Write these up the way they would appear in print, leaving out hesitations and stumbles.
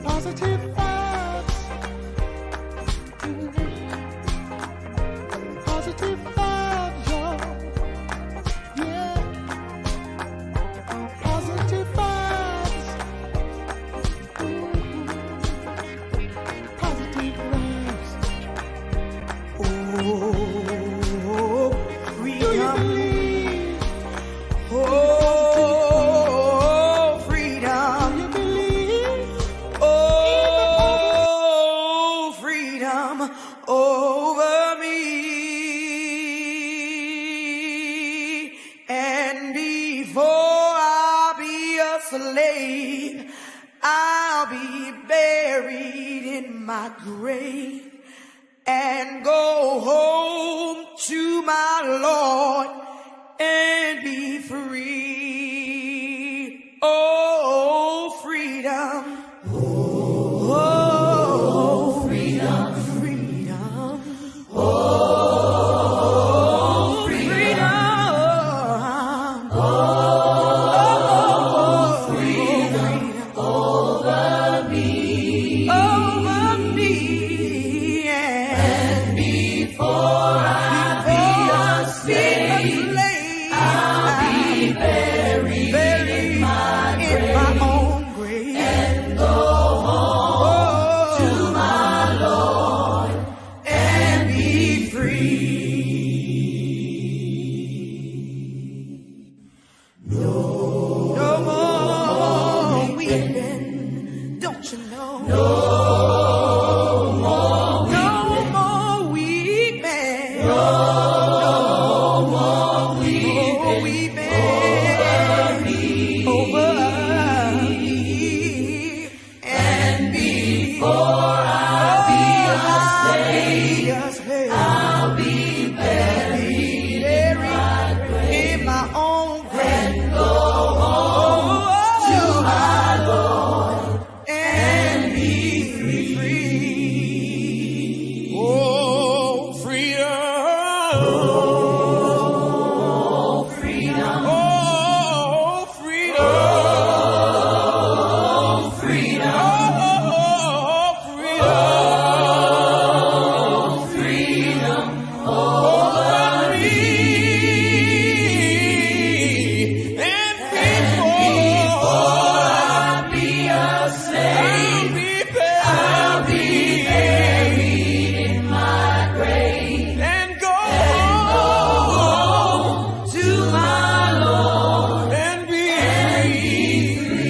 Positive vibes. Positive vibes, y'all. Yeah. Positive vibes. Positive vibes. Oh, freedom. Do you believe? Oh, freedom. Do you believe? Oh, freedom over me. And before I'll be a slave, I'll be buried in my grave and go home to my Lord and be free. Oh, freedom. Oh, freedom, freedom. Oh, freedom. Oh, freedom over me. Over me. And before I be a slave, I'll be buried in my own grave. And go home to my Lord and be free. No more weeping, don't you know? No more weeping. No more weeping over me. And before I be a slave, I'll be buried in my own grave. And go home to my Lord and be free. Oh, freedom. Oh, freedom. Oh, freedom. Oh, freedom. Oh, freedom. Oh, freedom over me. And before I be a slave, I'll be buried in my grave and go home to my Lord and be free.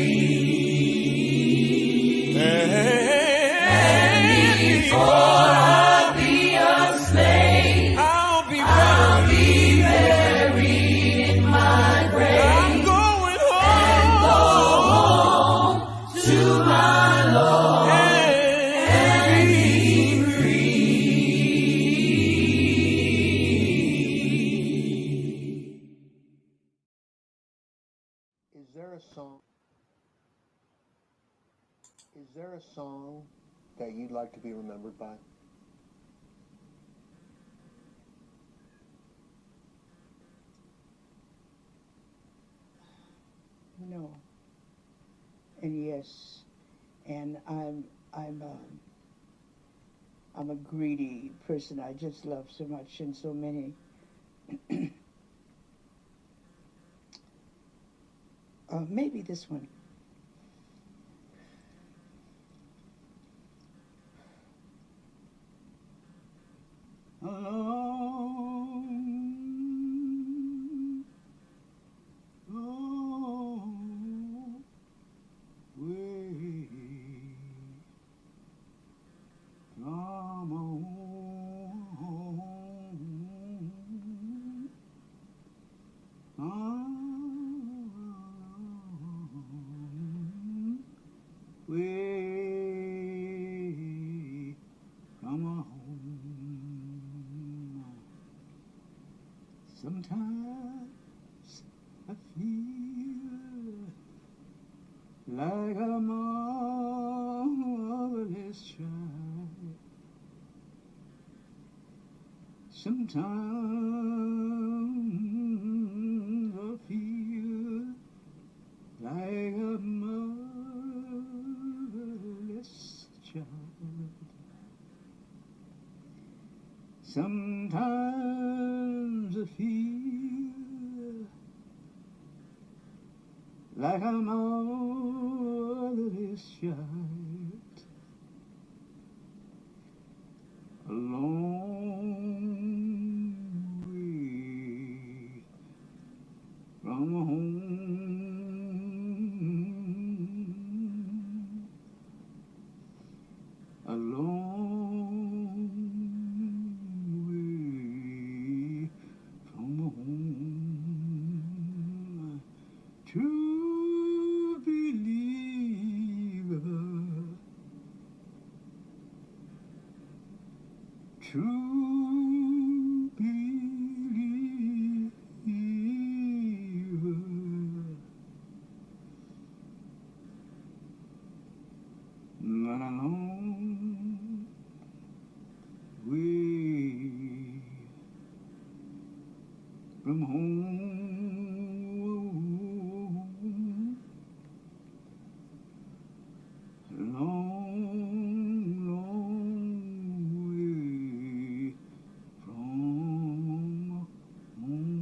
And before I be a slave, I'll be buried in my grave. I'm going home to my Lord and be free. Is there a song that you'd like to be remembered by? No. And yes. And I'm a greedy person. I just love so much and so many. Maybe this one. Sometimes I feel like a motherless child. Sometimes I feel like a motherless child. Sometimes I feel like a motherless child. A long way from home. A long way from home. True believer, true believer, not a long way from home. Long, long way from home.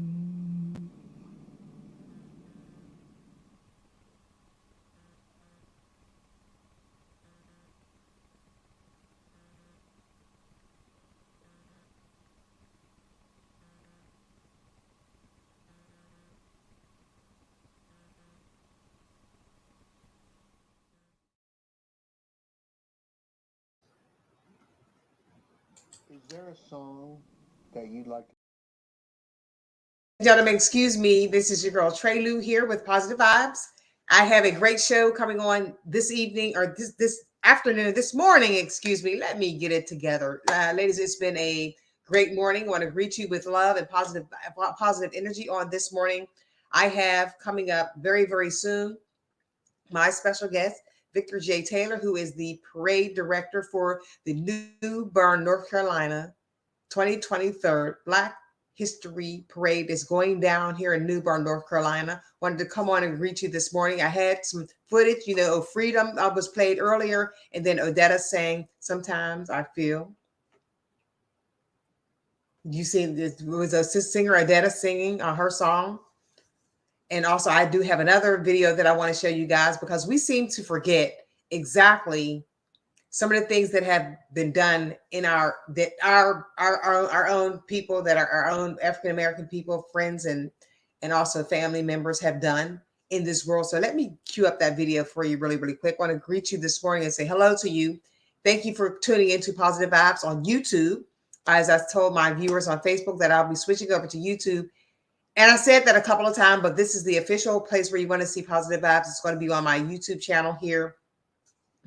Is there a song that you'd like to? Gentlemen, excuse me. This is your girl Trey Lou here with Positive Vibes. I have a great show coming on this evening or this afternoon, this morning. Excuse me. Let me get it together, ladies. It's been a great morning. I want to greet you with love and positive energy on this morning. I have coming up very, very soon my special guest, Victor J. Taylor, who is the parade director for the New Bern, North Carolina 2023 Black History Parade is going down here in New Bern, North Carolina. Wanted to come on and greet you this morning. I had some footage, Freedom was played earlier, and then Odetta sang Sometimes I Feel. You see, this was a singer, Odetta, singing her song. And also, I do have another video that I want to show you guys because we seem to forget exactly some of the things that have been done in our own people, that are our own African-American people, friends, and also family members have done in this world. So let me cue up that video for you really, really quick. I want to greet you this morning and say hello to you. Thank you for tuning into Positive Vibes on YouTube. As I told my viewers on Facebook that I'll be switching over to YouTube. And I said that a couple of times, but this is the official place where you want to see Positive Vibes. It's going to be on my YouTube channel here,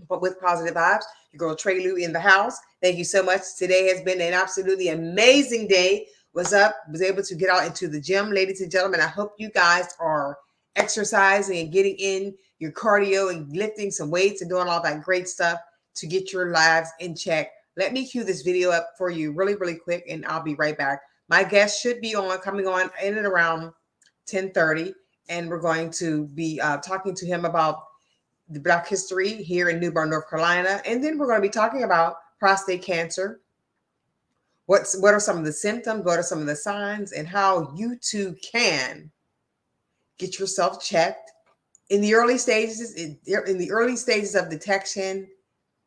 but with Positive Vibes. Your girl Trey Lou in the house. Thank you so much. Today has been an absolutely amazing day. Was able to get out into the gym, ladies and gentlemen. I hope you guys are exercising and getting in your cardio and lifting some weights and doing all that great stuff to get your lives in check. Let me cue this video up for you really, really quick, and I'll be right back. My guest should be coming on in and around 10:30, and we're going to be talking to him about the Black history here in New Bern, North Carolina. And then we're going to be talking about prostate cancer. What are some of the symptoms? What are some of the signs? And how you too can get yourself checked in the early stages. In the early stages of detection,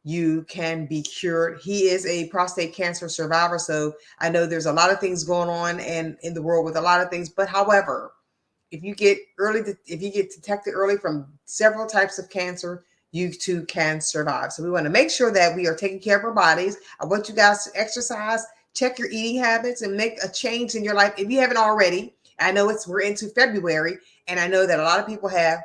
you can be cured. He is a prostate cancer survivor. So I know there's a lot of things going on in the world with a lot of things. But however, if you get detected early from several types of cancer, you too can survive. So we want to make sure that we are taking care of our bodies. I want you guys to exercise, check your eating habits, and make a change in your life if you haven't already. I know we're into February, and I know that a lot of people have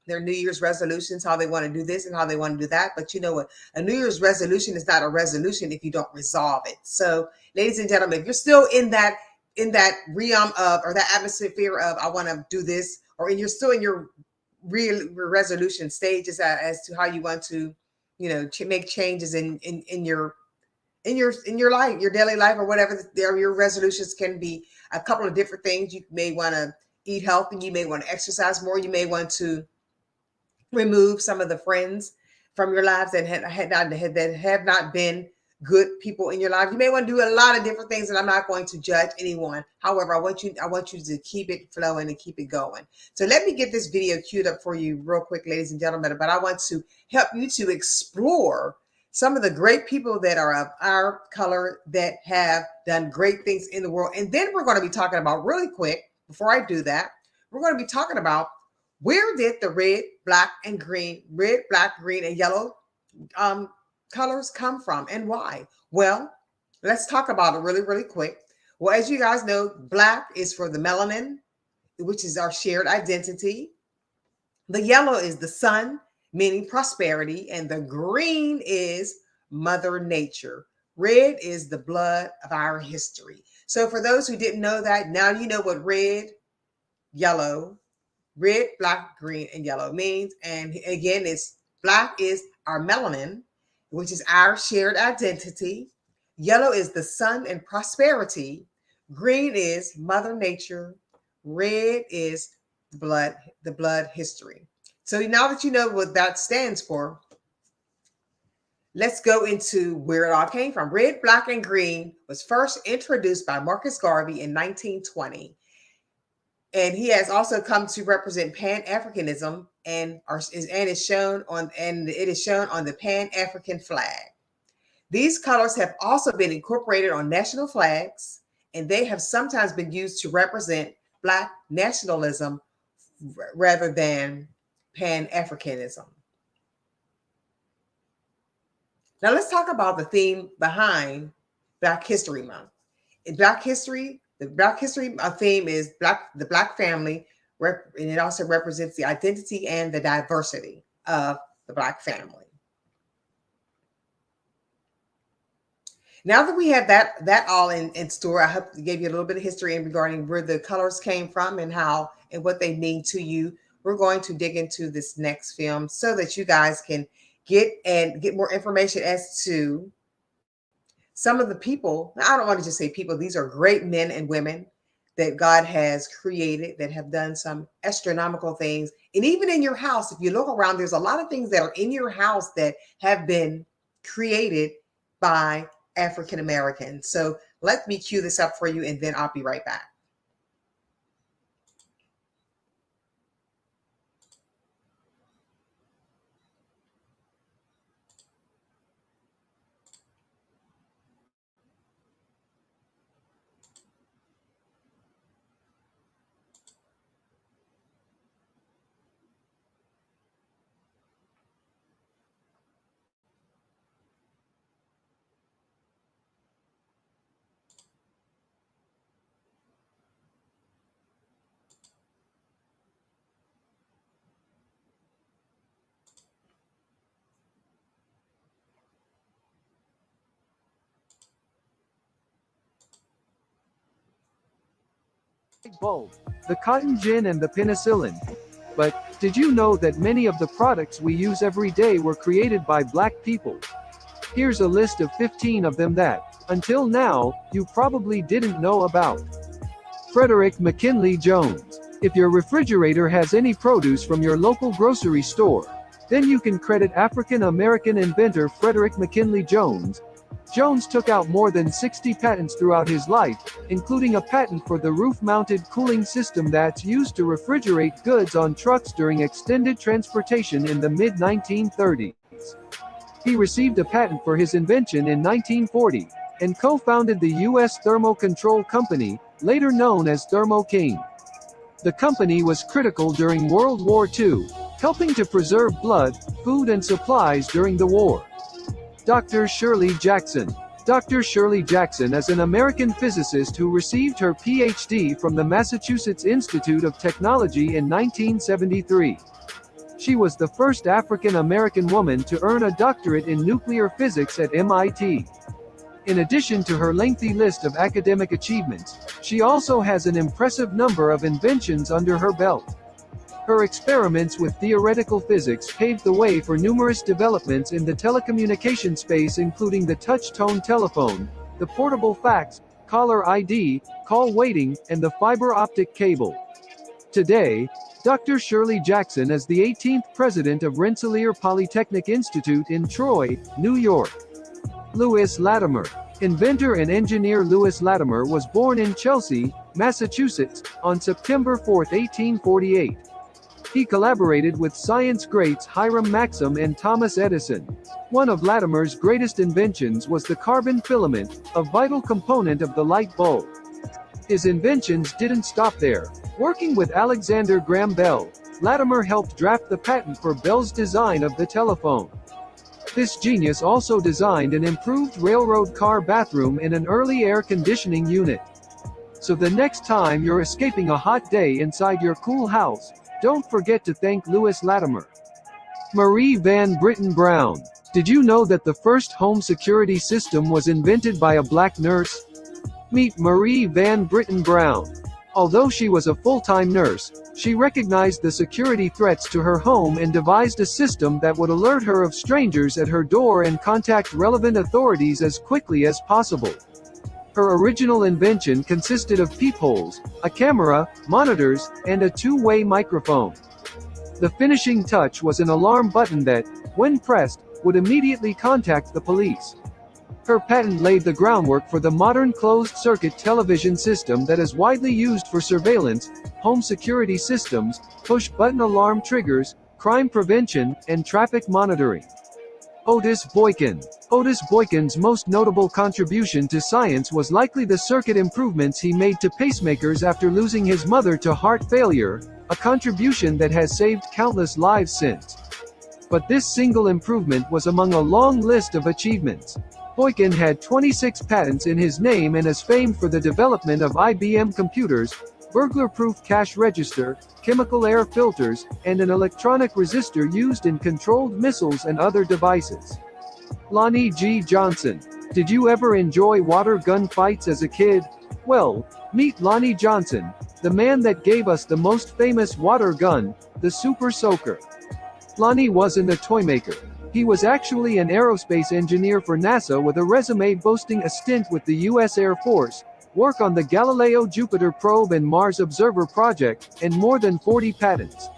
their New Year's resolutions, how they want to do this and how they want to do that. But you know what? A New Year's resolution is not a resolution if you don't resolve it. So, ladies and gentlemen, if you're still in that realm of, or that atmosphere of, I want to do this, or you're still in your real resolution stages as to how you want to, make changes in your life, your daily life, or whatever. Your resolutions can be a couple of different things. You may want to eat healthy. You may want to exercise more. You may want to remove some of the friends from your lives that have not been good people in your life. You may want to do a lot of different things, and I'm not going to judge anyone. However, I want you to keep it flowing and keep it going. So let me get this video queued up for you real quick, ladies and gentlemen. But I want to help you to explore some of the great people that are of our color that have done great things in the world. And then we're going to be talking about, really quick, before I do that, we're going to be talking about where did the red, black, green, and yellow colors come from and why? Well, let's talk about it really, really quick. Well, as you guys know, black is for the melanin, which is our shared identity. The yellow is the sun, meaning prosperity, and the green is Mother Nature. Red is the blood of our history. So for those who didn't know that, now you know what red, black, green, and yellow means. And again, black is our melanin, which is our shared identity. Yellow is the sun and prosperity. Green is Mother Nature. Red is the blood history. So now that you know what that stands for, let's go into where it all came from. Red, black, and green was first introduced by Marcus Garvey in 1920. And he has also come to represent Pan-Africanism and it is shown on the Pan-African flag. These colors have also been incorporated on national flags, and they have sometimes been used to represent Black nationalism rather than Pan-Africanism. Now let's talk about the theme behind Black History Month. In Black history, the Black history theme is the Black family, and it also represents the identity and the diversity of the Black family. Now that we have that all in store, I hope I gave you a little bit of history in regarding where the colors came from and how and what they mean to you. We're going to dig into this next film so that you guys can get more information as to some of the people. Now, I don't want to just say people. These are great men and women that God has created that have done some astronomical things. And even in your house, if you look around, there's a lot of things that are in your house that have been created by African Americans. So let me cue this up for you, and then I'll be right back. Bulb, the cotton gin and the penicillin. But, did you know that many of the products we use every day were created by Black people? Here's a list of 15 of them that, until now, you probably didn't know about. Frederick McKinley Jones. If your refrigerator has any produce from your local grocery store, then you can credit African American inventor Frederick McKinley Jones. Jones took out more than 60 patents throughout his life, including a patent for the roof-mounted cooling system that's used to refrigerate goods on trucks during extended transportation in the mid-1930s. He received a patent for his invention in 1940, and co-founded the U.S. Thermo Control Company, later known as Thermo King. The company was critical during World War II, helping to preserve blood, food and supplies during the war. Dr. Shirley Jackson. Dr. Shirley Jackson is an American physicist who received her Ph.D. from the Massachusetts Institute of Technology in 1973. She was the first African American woman to earn a doctorate in nuclear physics at MIT. In addition to her lengthy list of academic achievements, she also has an impressive number of inventions under her belt. Her experiments with theoretical physics paved the way for numerous developments in the telecommunication space, including the touch-tone telephone, the portable fax, caller ID, call waiting, and the fiber optic cable. Today, Dr. Shirley Jackson is the 18th president of Rensselaer Polytechnic Institute in Troy, New York. Lewis Latimer. Inventor and engineer Lewis Latimer was born in Chelsea, Massachusetts, on September 4, 1848. He collaborated with science greats Hiram Maxim and Thomas Edison. One of Latimer's greatest inventions was the carbon filament, a vital component of the light bulb. His inventions didn't stop there. Working with Alexander Graham Bell, Latimer helped draft the patent for Bell's design of the telephone. This genius also designed an improved railroad car bathroom in an early air conditioning unit. So the next time you're escaping a hot day inside your cool house, don't forget to thank Lewis Latimer. Marie Van Britten Brown. Did you know that the first home security system was invented by a black nurse? Meet Marie Van Britten Brown. Although she was a full-time nurse, she recognized the security threats to her home and devised a system that would alert her of strangers at her door and contact relevant authorities as quickly as possible. Her original invention consisted of peepholes, a camera, monitors, and a two-way microphone. The finishing touch was an alarm button that, when pressed, would immediately contact the police. Her patent laid the groundwork for the modern closed-circuit television system that is widely used for surveillance, home security systems, push-button alarm triggers, crime prevention, and traffic monitoring. Otis Boykin. Otis Boykin's most notable contribution to science was likely the circuit improvements he made to pacemakers after losing his mother to heart failure, a contribution that has saved countless lives since. But this single improvement was among a long list of achievements. Boykin had 26 patents in his name and is famed for the development of IBM computers, burglar-proof cash register, chemical air filters, and an electronic resistor used in controlled missiles and other devices. Lonnie G. Johnson. Did you ever enjoy water gun fights as a kid? Well, meet Lonnie Johnson, the man that gave us the most famous water gun, the Super Soaker. Lonnie wasn't a toy maker. He was actually an aerospace engineer for NASA with a resume boasting a stint with the U.S. Air Force, work on the Galileo Jupiter probe and Mars Observer project, and more than 40 patents.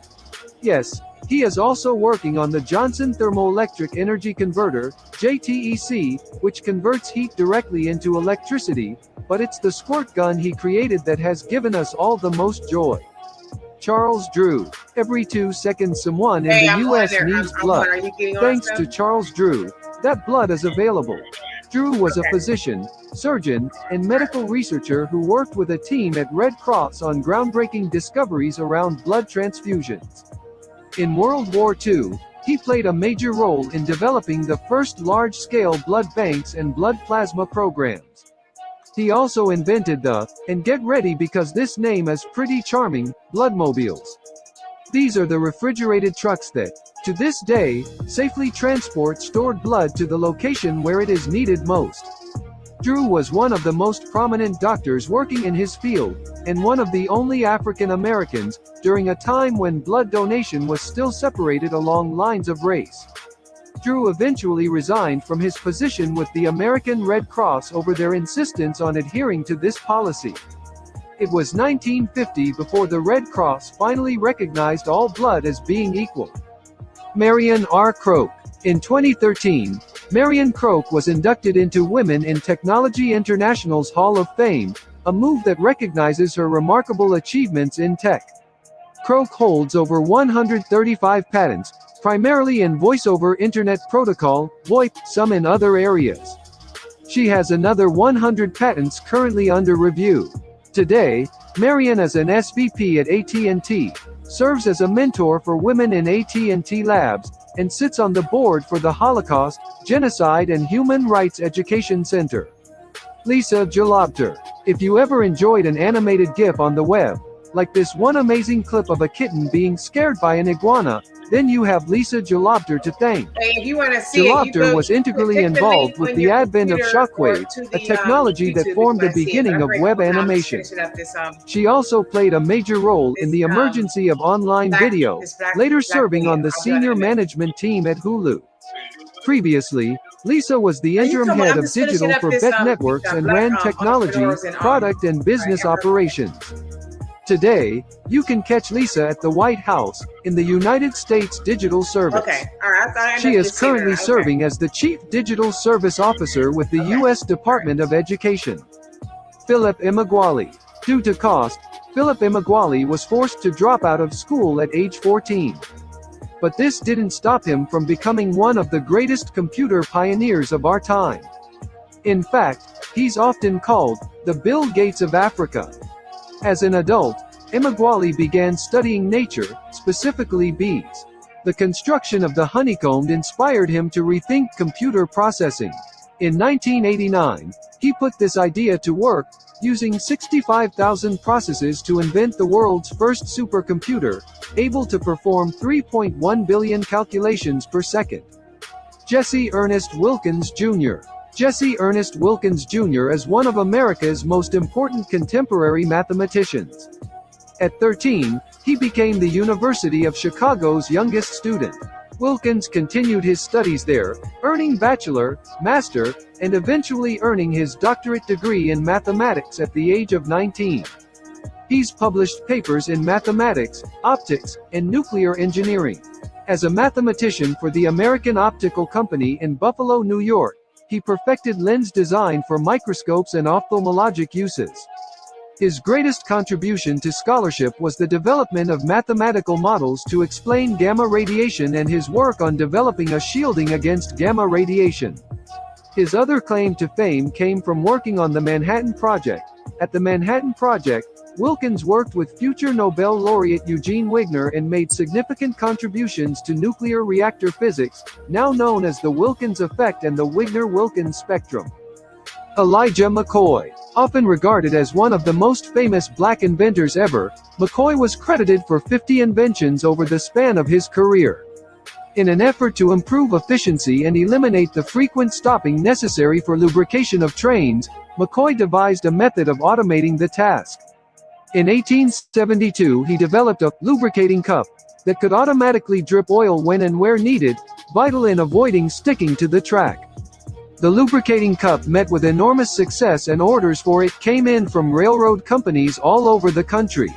Yes, he is also working on the Johnson Thermoelectric Energy Converter, JTEC, which converts heat directly into electricity, but it's the squirt gun he created that has given us all the most joy. Charles Drew. Every 2 seconds someone in the U.S. needs blood. Thanks to Charles Drew, that blood is available. Drew was a physician, surgeon, and medical researcher who worked with a team at Red Cross on groundbreaking discoveries around blood transfusions. In World War II, he played a major role in developing the first large-scale blood banks and blood plasma programs. He also invented the, and get ready because this name is pretty charming, bloodmobiles. These are the refrigerated trucks that, to this day, safely transport stored blood to the location where it is needed most. Drew was one of the most prominent doctors working in his field, and one of the only African Americans, during a time when blood donation was still separated along lines of race. Drew eventually resigned from his position with the American Red Cross over their insistence on adhering to this policy. It was 1950 before the Red Cross finally recognized all blood as being equal. Marion R. Croak. In 2013, Marion Croak was inducted into Women in Technology International's Hall of Fame, a move that recognizes her remarkable achievements in tech. Croak holds over 135 patents, primarily in Voice over Internet Protocol, VoIP, some in other areas. She has another 100 patents currently under review. Today, Marion is an SVP at AT&T, serves as a mentor for women in AT&T Labs, and sits on the board for the Holocaust, Genocide and Human Rights Education Center. Lisa Jalobter. If you ever enjoyed an animated GIF on the web, like this one amazing clip of a kitten being scared by an iguana. Then you have Lisa Jalobter to thank. Hey, if you want to see it, you Jalobter go was integrally click the involved link with on the your advent of computer or Shockwave, to a the, technology that YouTube if formed you the wanna see it. beginning But I'm of grateful web for time just animation. finishing up this, She also played a major role in the emergency of online video, later serving on the senior management team at Hulu. Previously, Lisa was the interim head I'm of just finishing digital up for this Beck Networks and Black ran technology, entrepreneurs and product and business operations. Today, you can catch Lisa at the White House, in the United States Digital Service. Okay, all right. I thought I She is currently serving as the Chief Digital Service Officer with the U.S. Department of Education. Philip Emeagwali. Due to cost, Philip Emeagwali was forced to drop out of school at age 14. But this didn't stop him from becoming one of the greatest computer pioneers of our time. In fact, he's often called the Bill Gates of Africa. As an adult, Emeagwali began studying nature, specifically bees. The construction of the honeycomb inspired him to rethink computer processing. In 1989, he put this idea to work, using 65,000 processes to invent the world's first supercomputer, able to perform 3.1 billion calculations per second. Jesse Ernest Wilkins Jr. Jesse Ernest Wilkins Jr. is one of America's most important contemporary mathematicians. At 13, he became the University of Chicago's youngest student. Wilkins continued his studies there, earning bachelor, master, and eventually earning his doctorate degree in mathematics at the age of 19. He's published papers in mathematics, optics, and nuclear engineering. As a mathematician for the American Optical Company in Buffalo, New York, he perfected lens design for microscopes and ophthalmologic uses. His greatest contribution to scholarship was the development of mathematical models to explain gamma radiation and his work on developing a shielding against gamma radiation. His other claim to fame came from working on the Manhattan Project. At the Manhattan Project, Wilkins worked with future Nobel laureate Eugene Wigner and made significant contributions to nuclear reactor physics, now known as the Wilkins effect and the Wigner-Wilkins spectrum. Elijah McCoy. Often regarded as one of the most famous black inventors ever, McCoy was credited for 50 inventions over the span of his career. In an effort to improve efficiency and eliminate the frequent stopping necessary for lubrication of trains, McCoy devised a method of automating the task. In 1872 he developed a lubricating cup that could automatically drip oil when and where needed, vital in avoiding sticking to the track. The lubricating cup met with enormous success and orders for it came in from railroad companies all over the country.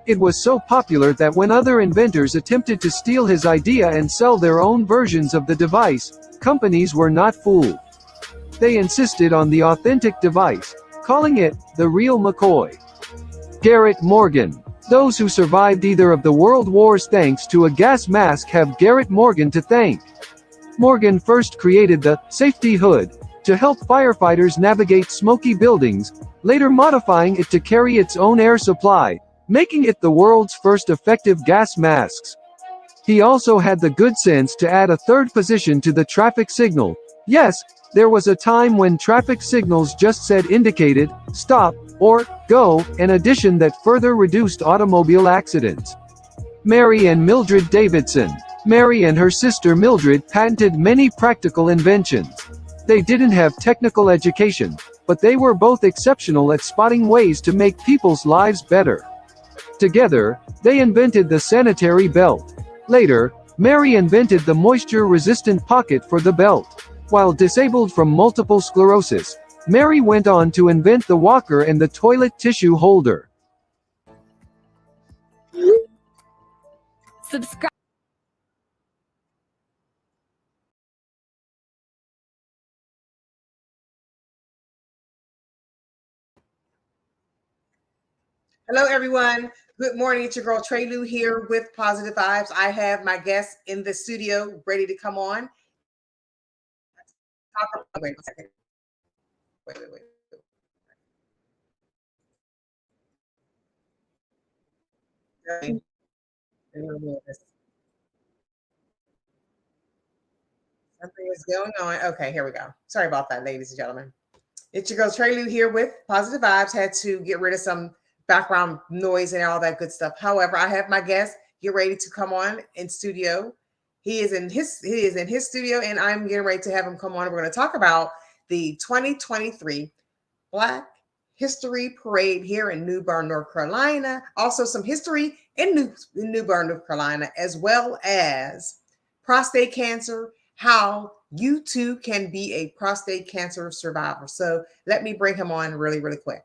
It was so popular that when other inventors attempted to steal his idea and sell their own versions of the device, companies were not fooled. They insisted on the authentic device, calling it the real McCoy. Garrett Morgan. Those who survived either of the world wars thanks to a gas mask have Garrett Morgan to thank. Morgan first created the safety hood to help firefighters navigate smoky buildings, later modifying it to carry its own air supply, making it the world's first effective gas masks. He also had the good sense to add a third position to the traffic signal. Yes, there was a time when traffic signals just said indicated, stop, or go, an addition that further reduced automobile accidents. Mary and Mildred Davidson. Mary and her sister Mildred patented many practical inventions. They didn't have technical education, but they were both exceptional at spotting ways to make people's lives better. Together, they invented the sanitary belt. Later, Mary invented the moisture-resistant pocket for the belt. While disabled from multiple sclerosis, Mary went on to invent the walker and the toilet tissue holder. Subscribe. Hello, everyone. Good morning. It's your girl Trey Lou here with Positive Vibes. I have my guest in the studio ready to come on. Wait a second. Wait. Something is going on. Okay, here we go. Sorry about that, ladies and gentlemen. It's your girl Trey Lou here with Positive Vibes. Had to get rid of some background noise and all that good stuff. However, I have my guest get ready to come on in studio. He is in his studio, and I'm getting ready to have him come on. We're going to talk about the 2023 Black History Parade here in New Bern, North Carolina. Also, some history in New Bern, North Carolina, as well as prostate cancer, how you too can be a prostate cancer survivor. So let me bring him on really, really quick.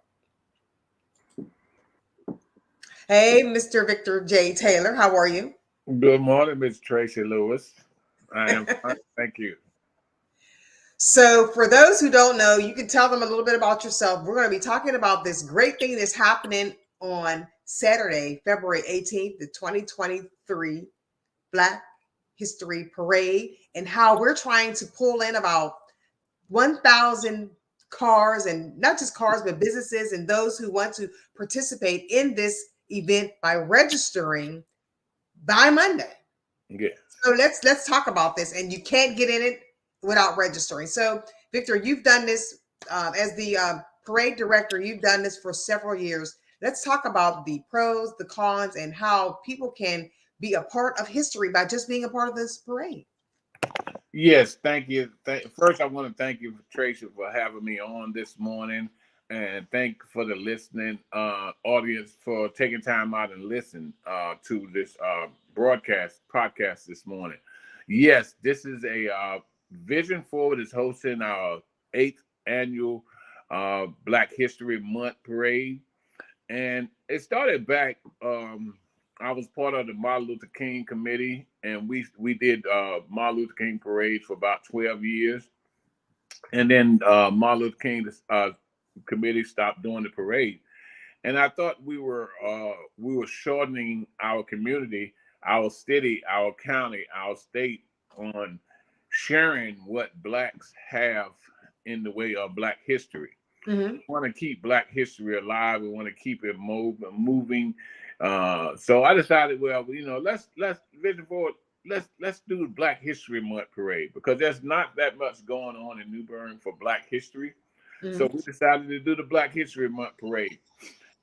Hey, Mr. Victor J. Taylor, how are you? Good morning, Ms. Tracy Lewis. I am fine. Thank you. So for those who don't know, you can tell them a little bit about yourself. We're going to be talking about this great thing that's happening on Saturday, February 18th, the 2023 Black History Parade, and how we're trying to pull in about 1,000 cars, and not just cars, but businesses and those who want to participate in this event by registering by Monday. Yeah. So let's talk about this, and you can't get in it without registering. So Victor, you've done this as the parade director. You've done this for several years. Let's talk about the pros, the cons, and how people can be a part of history by just being a part of this parade. Yes, thank you. First, I want to thank you, Tracy, for having me on this morning, and thank for the listening audience for taking time out and listen to this podcast this morning. Yes, this is a Vision Forward is hosting our 8th annual Black History Month parade, and it started back. I was part of the Martin Luther King committee, and we did Martin Luther King parade for about 12 years. And then Martin Luther King committee stopped doing the parade. And I thought we were shortening our community, our city, our county, our state on sharing what Blacks have in the way of Black history. Mm-hmm. We want to keep Black history alive. We want to keep it moving. So I decided, well, let's Vision Forward. Let's do the Black History Month parade, because there's not that much going on in New Bern for Black history. Mm-hmm. So we decided to do the Black History Month parade.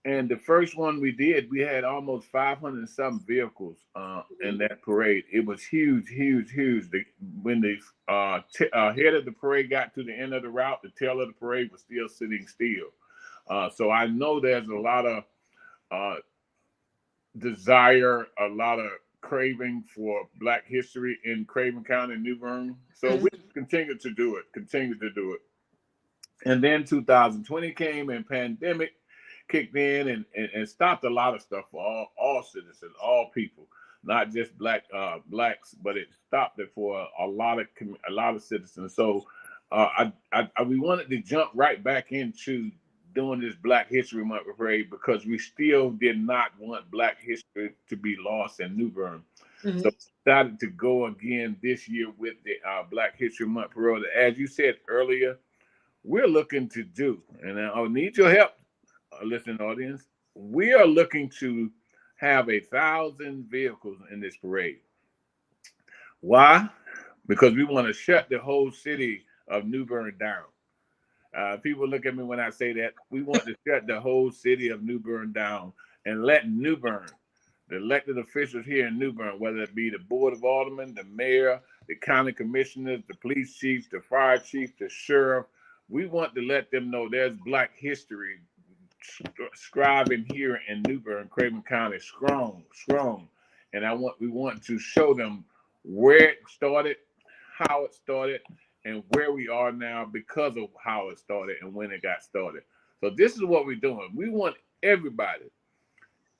And the first one we did, we had almost 500 and some vehicles in that parade. It was huge. When the head of the parade got to the end of the route, the tail of the parade was still sitting still. So I know there's a lot of desire, a lot of craving for Black history in Craven County and New Bern. So we continue to do it. And then 2020 came, and pandemic kicked in and stopped a lot of stuff for all citizens, all people, not just blacks, but it stopped it for a lot of citizens. So we wanted to jump right back into doing this Black History Month parade, because we still did not want Black history to be lost in New Bern. Mm-hmm. So we decided to go again this year with the Black History Month parade. As you said earlier, we're looking to do, and I'll need your help, listening audience. We are looking to have 1,000 vehicles in this parade. Why? Because we want to shut the whole city of New Bern down. People look at me when I say that. We want to shut the whole city of New Bern down and let New Bern, the elected officials here in New Bern, whether it be the Board of Aldermen, the mayor, the county commissioners, the police chiefs, the fire chief, the sheriff, we want to let them know there's Black history scribing here in New Bern, Craven County, strong. And we want to show them where it started, how it started, and where we are now because of how it started and when it got started. So this is what we're doing. We want everybody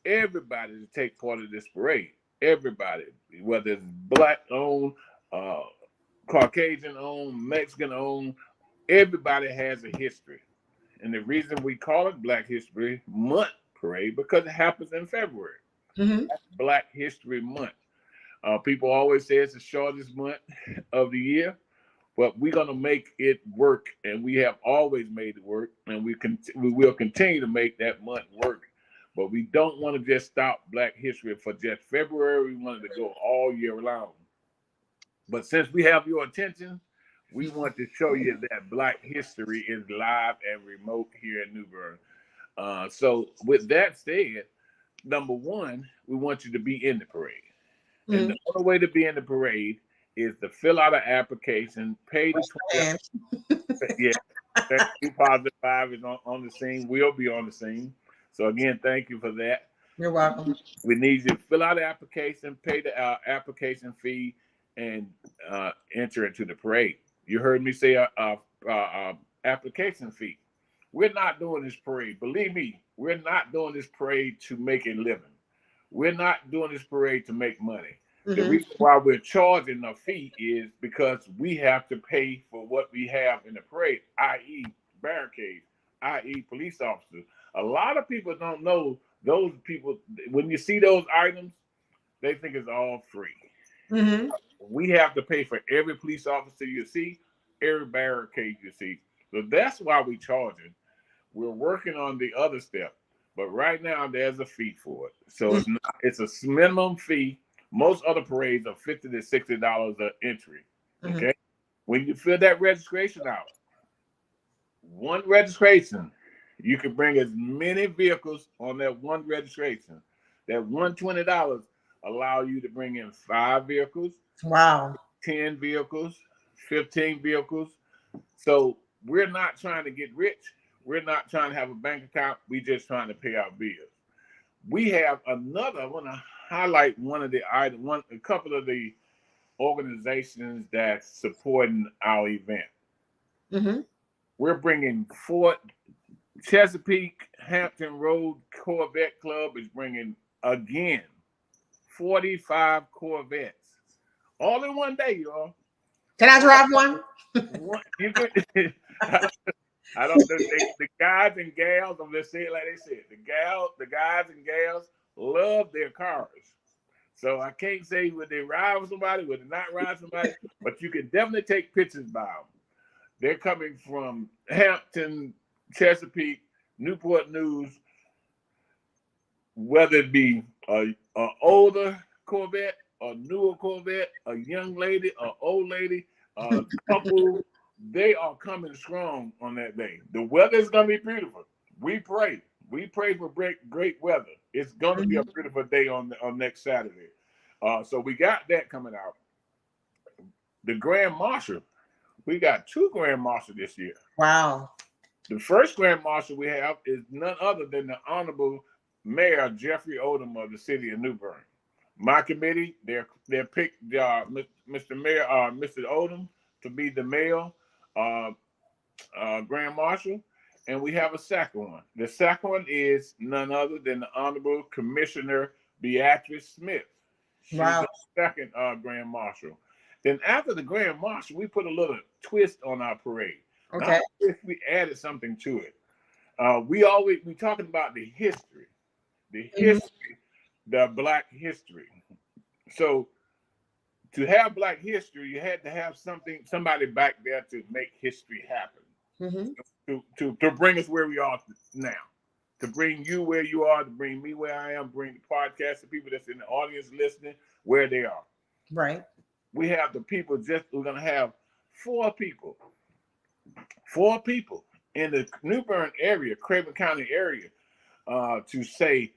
to take part of this parade. Everybody, whether it's Black owned, Caucasian owned, Mexican owned, everybody has a history. And the reason we call it Black History Month parade, because it happens in February. Mm-hmm. That's Black History Month. People always say it's the shortest month of the year, but we're going to make it work, and we have always made it work, and we will continue to make that month work. But we don't want to just stop Black history for just February. We wanted to go all year long. But since we have your attention, we want to show you that Black history is live and remote here in New Bern. So with that said, number one, we want you to be in the parade. And the only way to be in the parade is to fill out an application, pay the $20. Yeah, Positive 5 is on the scene. We'll be on the scene. So again, thank you for that. You're welcome. We need you to fill out the application, pay the application fee, and enter into the parade. You heard me say application fee. We're not doing this parade. Believe me, we're not doing this parade to make a living. We're not doing this parade to make money. The reason why we're charging a fee is because we have to pay for what we have in the parade, i.e. barricades, i.e. police officers. A lot of people don't know those people. When you see those items, they think it's all free. We have to pay for every police officer you see, every barricade you see. So that's why we're charging. We're working on the other step, but right now there's a fee for it. So it's a minimum fee. Most other parades are $50 to $60 an entry. Okay, when you fill that registration out, one registration, you can bring as many vehicles on that one registration. That $120 allow you to bring in 5 vehicles. Wow. 10 vehicles, 15 vehicles. So we're not trying to get rich. We're not trying to have a bank account. We're just trying to pay our bills. We have another. I want to highlight a couple of the organizations that's supporting our event. We're bringing Fort Chesapeake Hampton Road Corvette Club is bringing again 45 Corvettes, all in one day, y'all. Can I drive one? You could. I don't know. The guys and gals, I'm just saying like they said, the guys and gals love their cars. So I can't say would they ride with somebody, would they not ride somebody, but you can definitely take pictures by them. They're coming from Hampton, Chesapeake, Newport News, whether it be a older Corvette, a newer Corvette, a young lady, an old lady, a couple. They are coming strong on that day. The weather is going to be beautiful. We pray. We pray for great weather. It's going to be a beautiful day on next Saturday. So we got that coming out. The Grand Marshal. We got 2 Grand Marshals this year. Wow. The first Grand Marshal we have is none other than the Honorable Mayor Jeffrey Odom of the city of New Bern. My committee, they picked Mr. Mayor, Mr. Odom to be the mayor. Grand Marshal, and we have a second one. The second one is none other than the Honorable Commissioner Beatrice Smith. She's the second Grand Marshal. Then after the Grand Marshal, we put a little twist on our parade. Okay. We added something to it. We talking about the history, the Black history. So to have Black history, you had to have somebody back there to make history happen, to bring us where we are now, to bring you where you are, to bring me where I am, bring the podcast, the people that's in the audience listening where they are. Right. We have the people. We're gonna have 4 people in the New Bern area, Craven County area, to say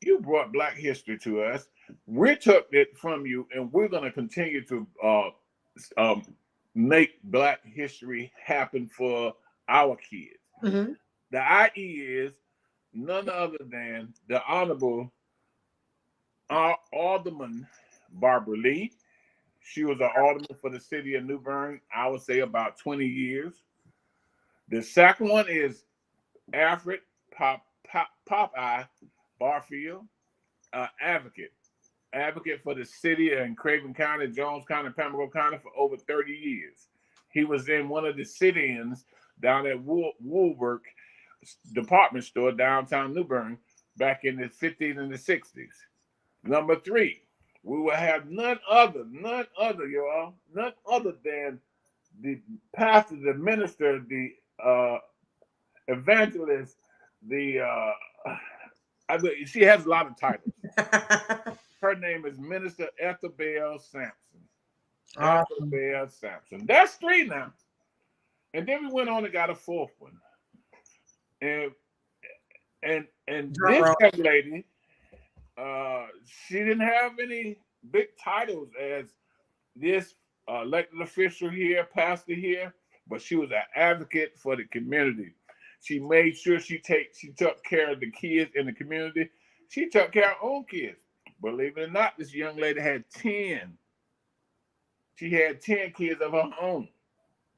you brought Black history to us. We took it from you, and we're going to continue to make Black history happen for our kids. The IE is none other than the Honorable Alderman Barbara Lee. She was an alderman for the city of New Bern, I would say about 20 years. The second one is Alfred Popeye Barfield, advocate for the city in Craven County, Jones County, Pembroke County for over 30 years. He was in one of the sit-ins down at Woolwork department store downtown New Bern back in the 50s and the 60s. Number 3, we will have none other, y'all, none other than the pastor, the minister, the evangelist, she has a lot of titles. Her name is Minister Ethel Bell Sampson. Ethel Bell Sampson. That's 3 now. And then we went on and got a 4th one. And and Drum this roll. young lady, she didn't have any big titles as this elected official here, pastor here, but she was an advocate for the community. She made sure she took care of the kids in the community. She took care of her own kids. Believe it or not, this young lady had 10. She had 10 kids of her own.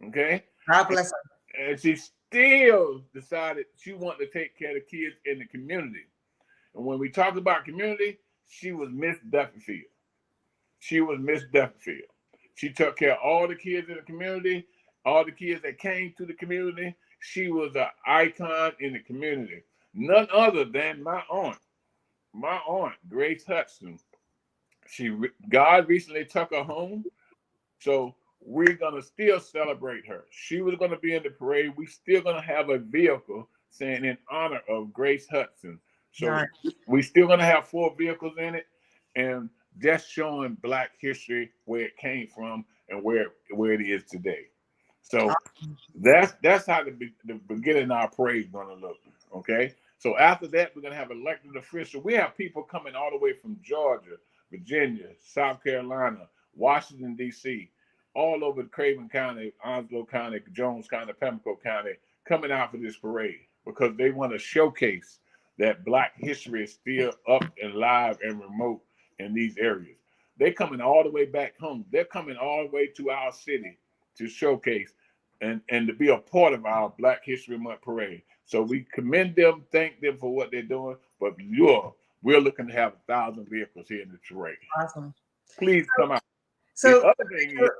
Okay? God bless her. And she still decided she wanted to take care of the kids in the community. And when we talk about community, she was Miss Duffield. She was Miss Duffield. She took care of all the kids in the community, all the kids that came to the community. She was an icon in the community. None other than my aunt, Grace Hudson. God recently took her home, so we're gonna still celebrate her. She was gonna be in the parade. We still gonna have a vehicle saying in honor of Grace Hudson. So Right. we still gonna have 4 vehicles in it, and just showing Black history, where it came from and where it is today. So that's how the beginning of our parade is gonna look. Okay. So after that, we're gonna have elected officials. We have people coming all the way from Georgia, Virginia, South Carolina, Washington, D.C., all over Craven County, Onslow County, Jones County, Pamlico County, coming out for this parade because they want to showcase that Black history is still up and live and remote in these areas. They're coming all the way back home. They're coming all the way to our city to showcase and to be a part of our Black History Month parade. So we commend them, thank them for what they're doing, but we're looking to have 1,000 vehicles here in the parade. Awesome. Please come out. So the other thing is,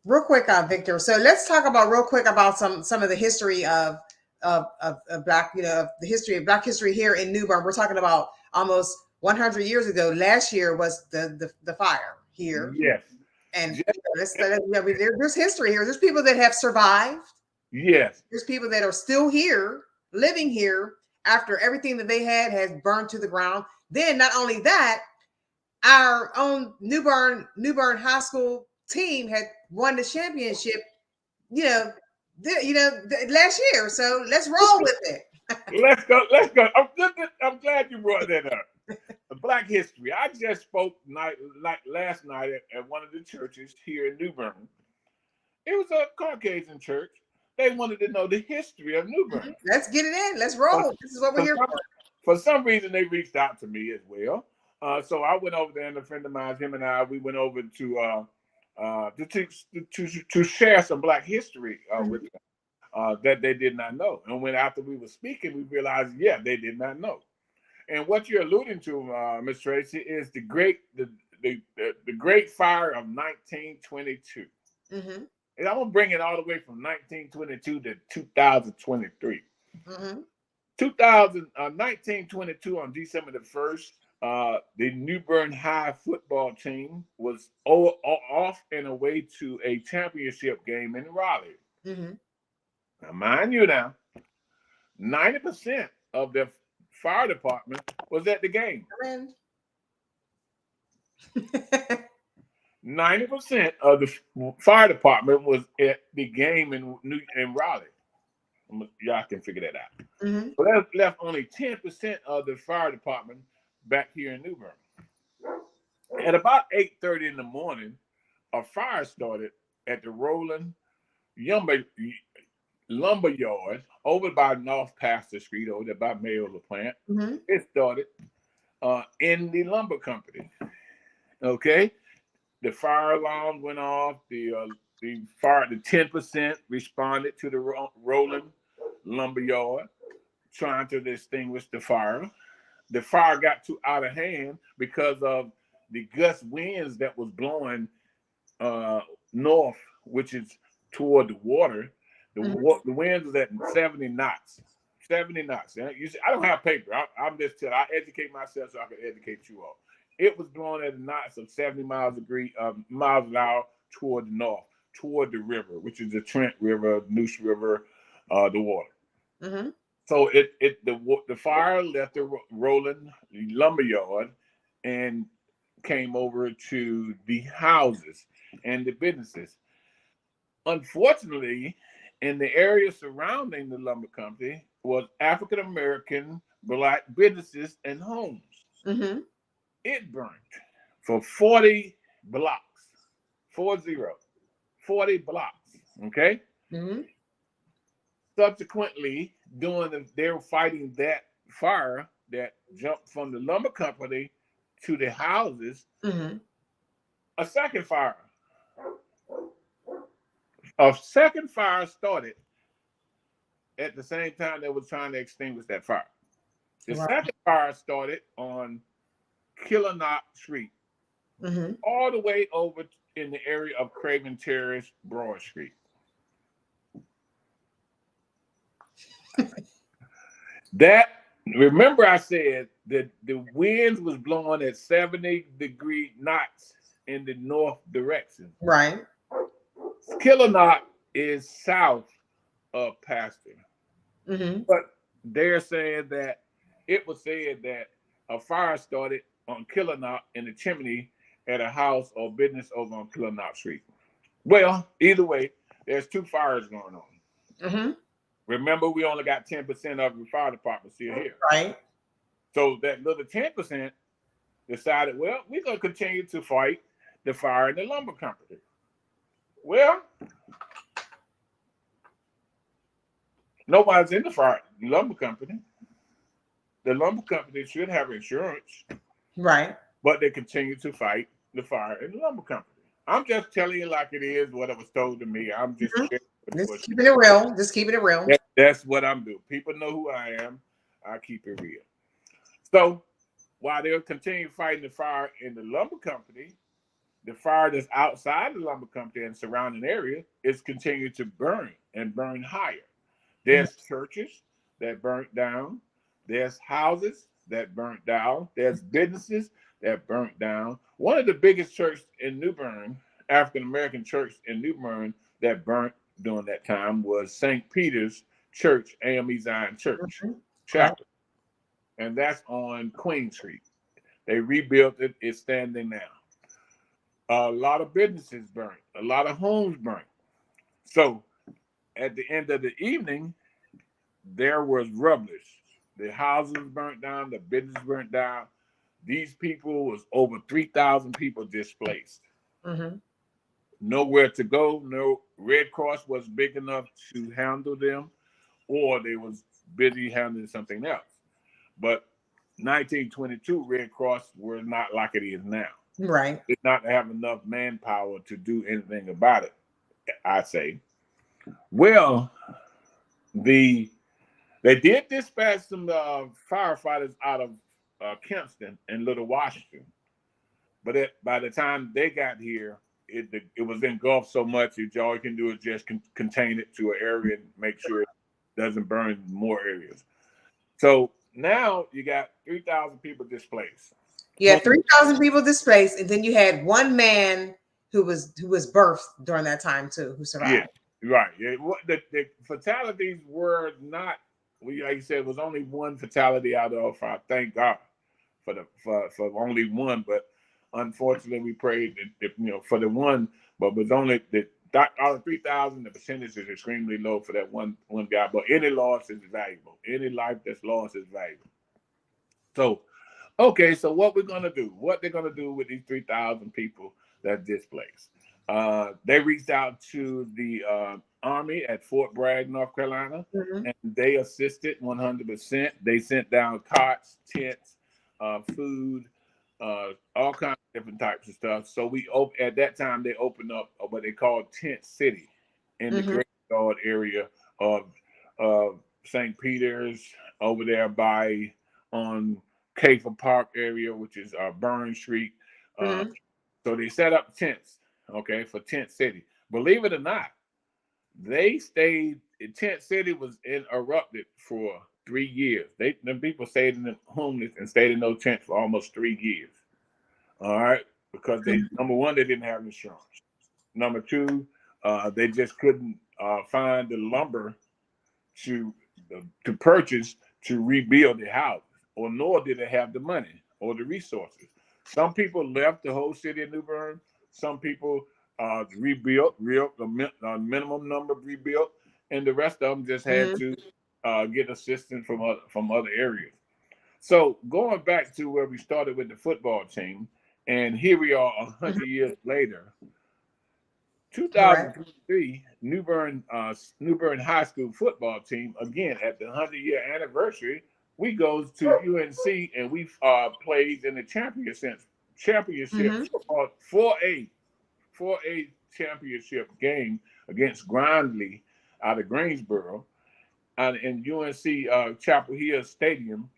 real quick, Victor. So let's talk about real quick about some of the history of Black, the history of Black history here in New Bern. We're talking about almost 100 years ago. Last year was the fire here. Yes. And there's history here. There's people that have survived. Yes. There's people that are still here, living here after everything that they had has burned to the ground. Then not only that, our own New Bern High School team had won the championship, last year. So let's roll with it. Let's go. I'm glad you brought that up. Black history. I just spoke last night at one of the churches here in New Bern. It was a Caucasian church. They wanted to know the history of New Bern. Let's get it in. Let's roll. This is what we're here for. For some reason, they reached out to me as well. So I went over there, and a friend of mine, him and I, we went over to share some Black history with them that they did not know. And after we were speaking, we realized, they did not know. And what you're alluding to, Ms. Tracy, is the great fire of 1922. Mm-hmm. And I'm gonna bring it all the way from 1922 to 2023. Mm-hmm. 1922 on December the 1st, the New Bern High football team was off and away to a championship game in Raleigh. Mm-hmm. Now, mind you, 90% of the fire department was at the game. 90% of the fire department was at the game in Raleigh. Y'all can figure that out. Mm-hmm. So that left only 10% of the fire department back here in New Bern. At about 8:30 in the morning, a fire started at the Roland Lumber Yard over by North Pastor Street, over there by Mayola Plant. Mm-hmm. It started in the lumber company. Okay, the fire alarm went off. The 10% responded to the Roland Lumber Yard, trying to extinguish the fire. The fire got too out of hand because of the gust winds that was blowing north, which is toward the water. The wind was at 70 knots. 70 knots. You see, I don't have paper. I'm just telling. I educate myself so I can educate you all. It was blowing at knots of 70 miles an hour toward the north, toward the river, which is the Trent River, Neuse River, the water. Mm-hmm. So the fire left the Roland Lumber Yard and came over to the houses and the businesses. Unfortunately, in the area surrounding the lumber company was African American Black businesses and homes. Mm-hmm. It burned for 40 blocks, 40 blocks. Okay. Mm-hmm. Subsequently, they were fighting that fire that jumped from the lumber company to the houses. Mm-hmm. A second fire started at the same time they were trying to extinguish that fire. The second fire started on Killanock Street, Mm-hmm. all the way over in the area of Craven Terrace, Broad Street. Remember I said that the winds was blowing at 70-degree knots in the north direction. Right. Killanock is south of Pastor. Mm-hmm. But they're saying that it was said that a fire started on Killanock in the chimney at a house or business over on Killanock Street. Well, either way, there's two fires going on. Mm-hmm. Remember, we only got 10% of the fire department still here. Right. So that little 10% decided, well, we're going to continue to fight the fire in the lumber company. Well, nobody's in the lumber company. The lumber company should have insurance. Right. But they continue to fight the fire in the lumber company. I'm just telling you like it is, what it was told to me. I'm just, just keeping it real. Just keeping it real. That's what I'm doing. People know who I am. I keep it real. So while they'll continue fighting the fire in the lumber company, the fire that's outside the lumber company and surrounding area is continuing to burn and burn higher. There's churches that burnt down. There's houses that burnt down. There's businesses that burnt down. One of the biggest churches in New Bern, African-American church in New Bern that burnt during that time was St. Peter's Church, AME Zion Church chapel. And that's on Queen Street. They rebuilt it. It's standing now. A lot of businesses burnt. A lot of homes burnt. So at the end of the evening, there was rubbish. The houses burnt down. The business burnt down. These people was over 3,000 people displaced. Mm-hmm. Nowhere to go. No Red Cross was big enough to handle them, or they was busy handling something else. But 1922 Red Cross were not like it is now. Right. Did not have enough manpower to do anything about it, I say. Well, they did dispatch some firefighters out of Kempston and Little Washington, but by the time they got here, it was engulfed so much that all you can do is just contain it to an area and make sure it doesn't burn more areas. So now you got 3,000 people displaced. Yeah, 3,000 people displaced, and then you had one man who was birthed during that time too, who survived. Yeah, right. Yeah, the fatalities were not. Like you said, it was only one fatality out of five. Thank God for only one. But unfortunately, we prayed that, for the one. But it was only out of 3,000. The percentage is extremely low for that one guy. But any loss is valuable. Any life that's lost is valuable. So. Okay, so what we're going to do, what they're going to do with these 3,000 people that's displaced. They reached out to the Army at Fort Bragg, North Carolina, and they assisted 100%. They sent down cots, tents, food, all kinds of different types of stuff. So at that time, they opened up what they called Tent City in the Great Guard area of St. Peter's, over there on Kafer Park area, which is Burn Street. So they set up tents, for Tent City. Believe it or not, they stayed. Tent City was interrupted for 3 years. Them people stayed in the homeless and stayed in those tents for almost 3 years. All right, because number one, they didn't have insurance. Number two, they just couldn't find the lumber to purchase to rebuild the house. Or nor did they have the money or the resources. Some people left the whole city of New Bern. Some people rebuilt, a minimum number rebuilt, and the rest of them just had to get assistance from other areas. So going back to where we started with the football team, and here we are 100 years later. Correct. 2023, New Bern High School football team, again at the 100-year anniversary, we goes to UNC and we played in the championship for a championship game against Grindley out of Greensboro in UNC Chapel Hill Stadium,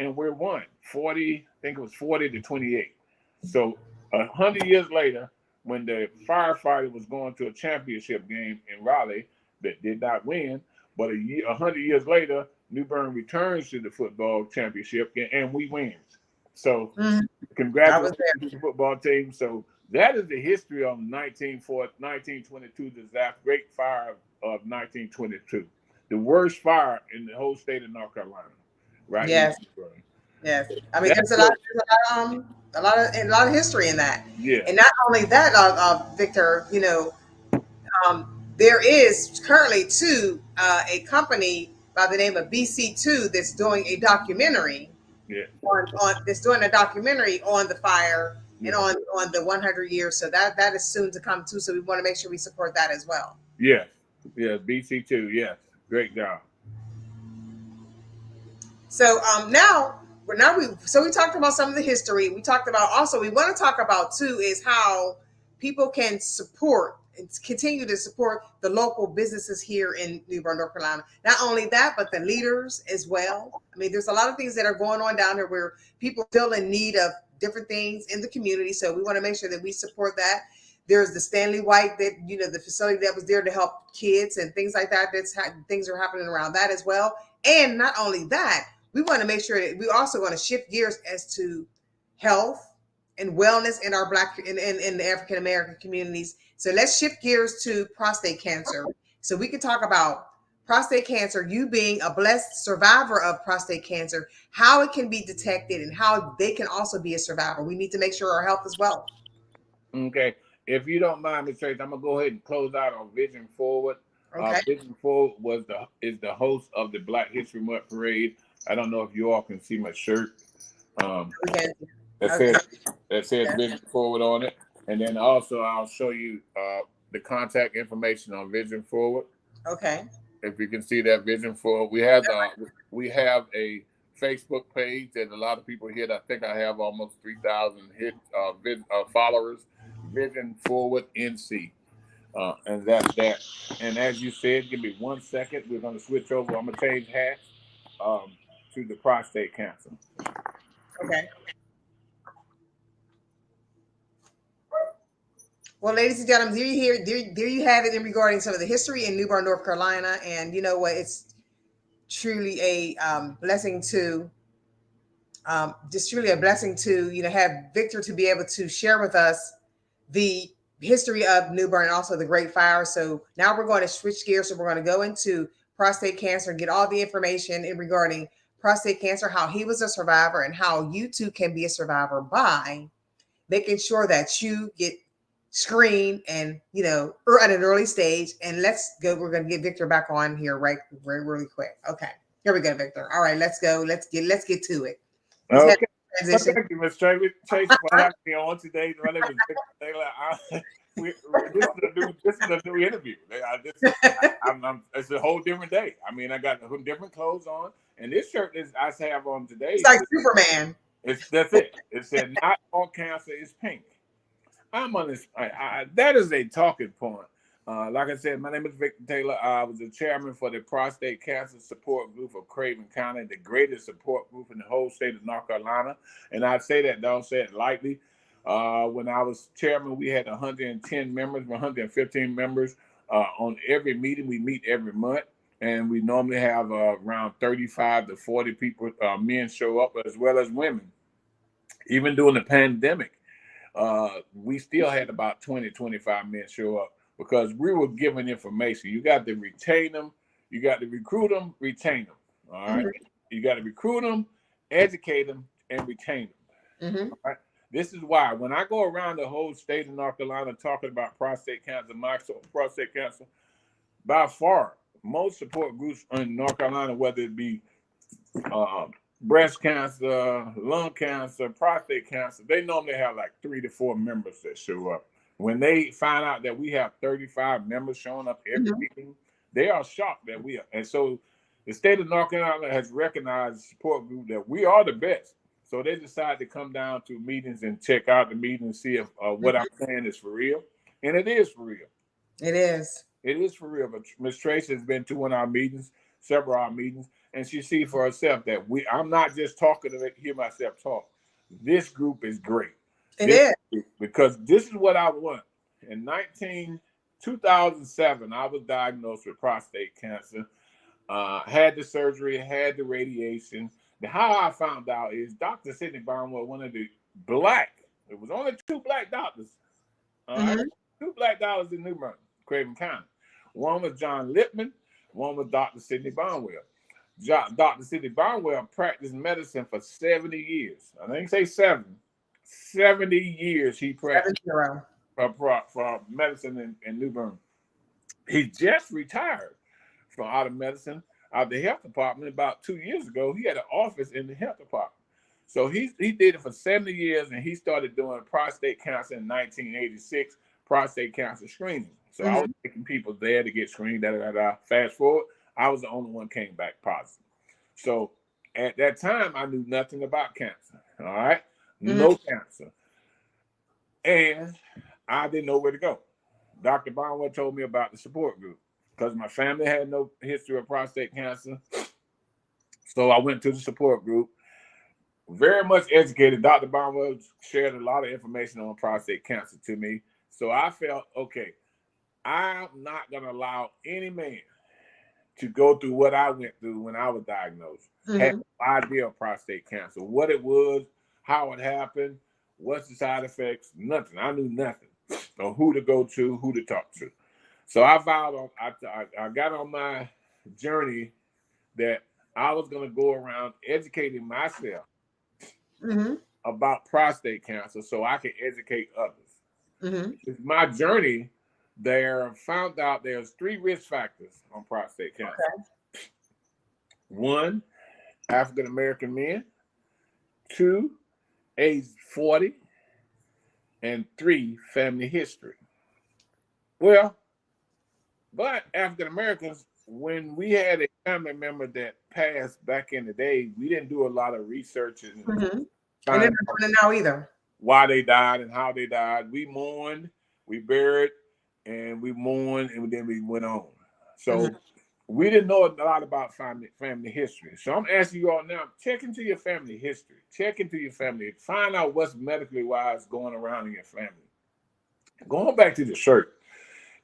and we won 40 to 28. So 100 years later, when the firefighter was going to a championship game in Raleigh that did not win, but 100 years later, New Bern returns to the football championship and we win. So congratulations to the football team. So that is the history of 1922 disaster, Great Fire of 1922, the worst fire in the whole state of North Carolina. Right? Yes. Yes. I mean, there's a lot of history in that. Yeah. And not only that, Victor, you know, there is currently a company by the name of BC2 that's doing a documentary. Yeah. That's doing a documentary on the fire and on the 100 years. So that is soon to come too. So we want to make sure we support that as well. Yes. Yeah. BC2. Yes. Great job. So we talked about some of the history. We talked about also, we want to talk about too, is how people can support and continue to support the local businesses here in New Bern, North Carolina. Not only that, but the leaders as well. I mean, there's a lot of things that are going on down there where people feel in need of different things in the community. So we want to make sure that we support that. There's the Stanley White, that, you know, the facility that was there to help kids and things like that. Things are happening around that as well. And not only that, we want to make sure that we're also going to shift gears as to health and wellness in our Black in the African American communities. So let's shift gears to prostate cancer. So we can talk about prostate cancer, you being a blessed survivor of prostate cancer, how it can be detected and how they can also be a survivor. We need to make sure our health is well. Okay. If you don't mind, Ms. Trace, I'm going to go ahead and close out on Vision Forward. Okay. Vision Forward is the host of the Black History Month Parade. I don't know if you all can see my shirt. That says Vision Forward on it. And then also I'll show you the contact information on Vision Forward. Okay. If you can see that Vision Forward, we have a Facebook page that a lot of people hit. I think I have almost 3,000 followers. Vision Forward NC. And that's that. And as you said, give me 1 second. We're going to switch over. I'm going to change hats to the prostate cancer. Okay. Well, ladies and gentlemen, there you have it in regarding some of the history in New Bern, North Carolina. And you know what? It's truly a blessing to, you know, have Victor to be able to share with us the history of New Bern and also the Great Fire. So now we're going to switch gears. So we're going to go into prostate cancer and get all the information in regarding prostate cancer, how he was a survivor, and how you too can be a survivor by making sure that you get screened and, you know, at an early stage. And let's go. We're going to get Victor back on here really quick. Okay, here we go, Victor. All right, let's go. Let's get to it. Okay. Well, thank you, Ms. Chase, for having me on today. My name is Victor Taylor. This is a new interview. It's a whole different day. I mean, I got different clothes on, and this shirt I have on today. It's like Superman. That's it. It said, "Not all cancer is pink." I'm on this. That is a talking point. Like I said, my name is Victor Taylor. I was the chairman for the Prostate Cancer Support Group of Craven County, the greatest support group in the whole state of North Carolina. And I say that, don't say it lightly. When I was chairman, we had 110 members, 115 members. On every meeting, we meet every month. And we normally have around 35 to 40 people, men show up, as well as women. Even during the pandemic, we still had about 20, 25 men show up because we were giving information. You got to retain them. You got to recruit them, retain them. All right. Mm-hmm. You got to recruit them, educate them, and retain them. Mm-hmm. All right. This is why when I go around the whole state of North Carolina talking about prostate cancer, prostate cancer, by far, most support groups in North Carolina, whether it be breast cancer, lung cancer, prostate cancer, they normally have like 3 to 4 members that show up. When they find out that we have 35 members showing up every meeting, they are shocked that we are. And so the state of North Carolina has recognized the support group that we are the best. So they decided to come down to meetings and check out the meeting and see if what I'm saying is for real. And it is for real. It is. It is for real. But Ms. Tracy has been to one of our meetings, several of our meetings, and she see for herself that I'm not just talking to hear myself talk. This group is great. It is. Because this is what I want. In 2007, I was diagnosed with prostate cancer, had the surgery, had the radiation. How I found out is Dr. Sidney Barnwell, one of the it was only 2 black doctors. Right? 2 black doctors in New Bern, Craven County. One was John Lippman, one was Dr. Sidney Barnwell. Dr. Sidney Barnwell practiced medicine for 70 years. I think say 70 years he practiced for medicine in New Bern. He just retired from out of medicine, out of the health department about 2 years ago. He had an office in the health department. So he did it for 70 years, and he started doing prostate cancer in 1986, prostate cancer screening. So I was taking people there to get screened. Fast forward, I was the only one came back positive. So at that time, I knew nothing about cancer. All right, no cancer, and I didn't know where to go. Dr. Barnwell told me about the support group because my family had no history of prostate cancer. So I went to the support group. Very much educated. Dr. Barnwell shared a lot of information on prostate cancer to me. So I felt, okay, I'm not going to allow any man to go through what I went through when I was diagnosed. Had no idea of prostate cancer, what it was, how it happened, what's the side effects, nothing. I knew nothing on who to go to, who to talk to. So I vowed, I got on my journey that I was going to go around educating myself about prostate cancer so I can educate others. It's my journey there, found out there's 3 risk factors on prostate cancer. Okay. 1, African American men. 2, age 40. And 3, family history. Well, but African Americans, when we had a family member that passed back in the day, we didn't do a lot of research and they're not doing it now either. Why they died and how they died. We mourned, we buried, and we mourned, and then we went on. So we didn't know a lot about family history. So I'm asking you all now, check into your family history. Check into your family. Find out what's medically wise going around in your family. Going back to the shirt,